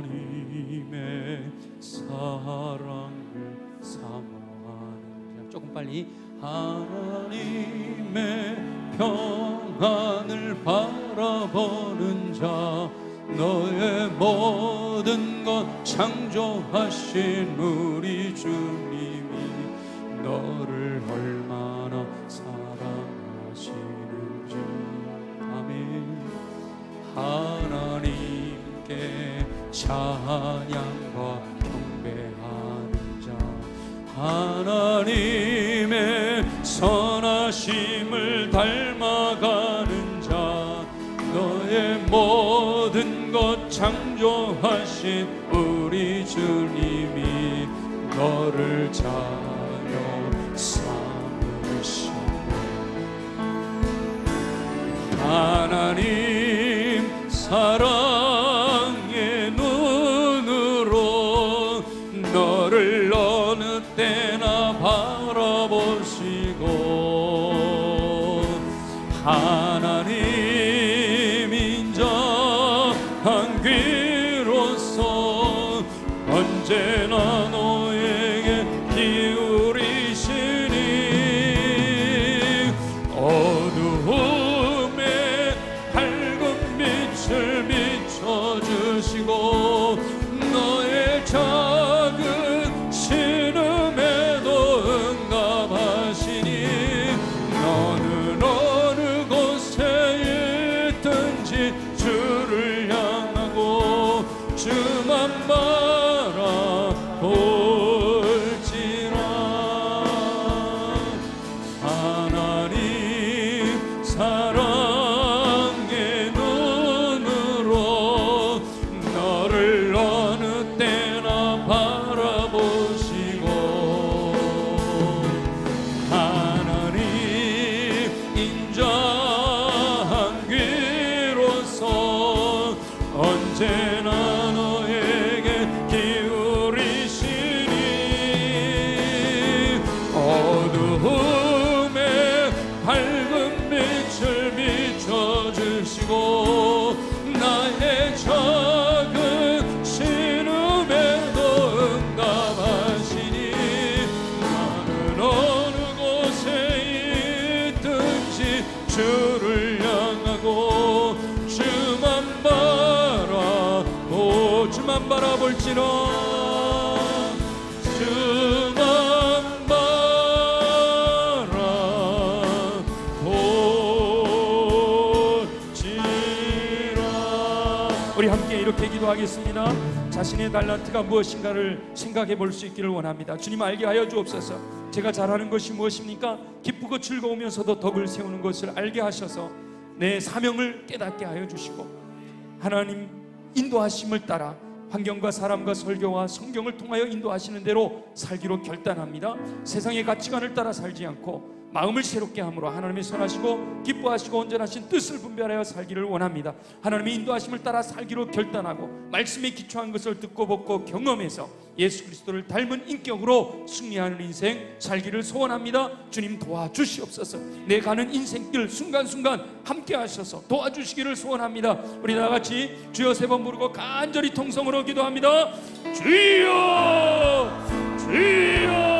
[SPEAKER 2] 하나님의 사랑을 사모하는 자,
[SPEAKER 1] 조금 빨리.
[SPEAKER 2] 하나님의 평안을 바라보는 자, 너의 모든 것 창조하신 우리 주님이 너를 얼마나 사랑하시는지. 아멘. 하나님께 찬양과 경배하는 자, 하나님의 선하심을 닮아가는 자, 너의 모든 것 창조하신 우리 주님이 너를 자녀 삼으시고, 하나님 사랑의 눈으로 너를 어느 때나 바라보시고, 하나님 인자한 귀로서 언제나 너에게 기울이시니, 어두움에 밝은 빛을 비춰주시고, 너의 작은 신음에도 응답하시니, 너는 어느 곳에 있든지 주를 향하고 주만 바라볼지라. 하나님 사랑의 눈으로 너를 어느 때나 바라보시고, 하나님 인자한 귀로서 언제나 너에게 기울이시니, 어두움에 밝은 빛을 비춰주시고, 나의 작은 신음에도 응답하시니, 나는 어느 곳에 있든지 주를 향하고 주만 바라볼지라. 주만 바라볼지라. 우리 함께 이렇게 기도하겠습니다. 자신의 달란트가 무엇인가를 생각해 볼 수 있기를 원합니다. 주님, 알게 하여 주옵소서. 제가 잘하는 것이 무엇입니까? 기쁘고 즐거우면서도 덕을 세우는 것을 알게 하셔서 내 사명을 깨닫게 하여 주시고, 하나님 인도하심을 따라 환경과 사람과 설교와 성경을 통하여 인도하시는 대로 살기로 결단합니다. 세상의 가치관을 따라 살지 않고 마음을 새롭게 함으로 하나님의 선하시고 기뻐하시고 온전하신 뜻을 분별하여 살기를 원합니다. 하나님의 인도하심을 따라 살기로 결단하고 말씀에 기초한 것을 듣고 보고 경험해서 예수 그리스도를 닮은 인격으로 승리하는 인생 살기를 소원합니다. 주님, 도와주시옵소서. 내 가는 인생길 순간순간 함께 하셔서 도와주시기를 소원합니다. 우리 다같이 주여 3번 부르고 간절히 통성으로 기도합니다. 주여, 주여.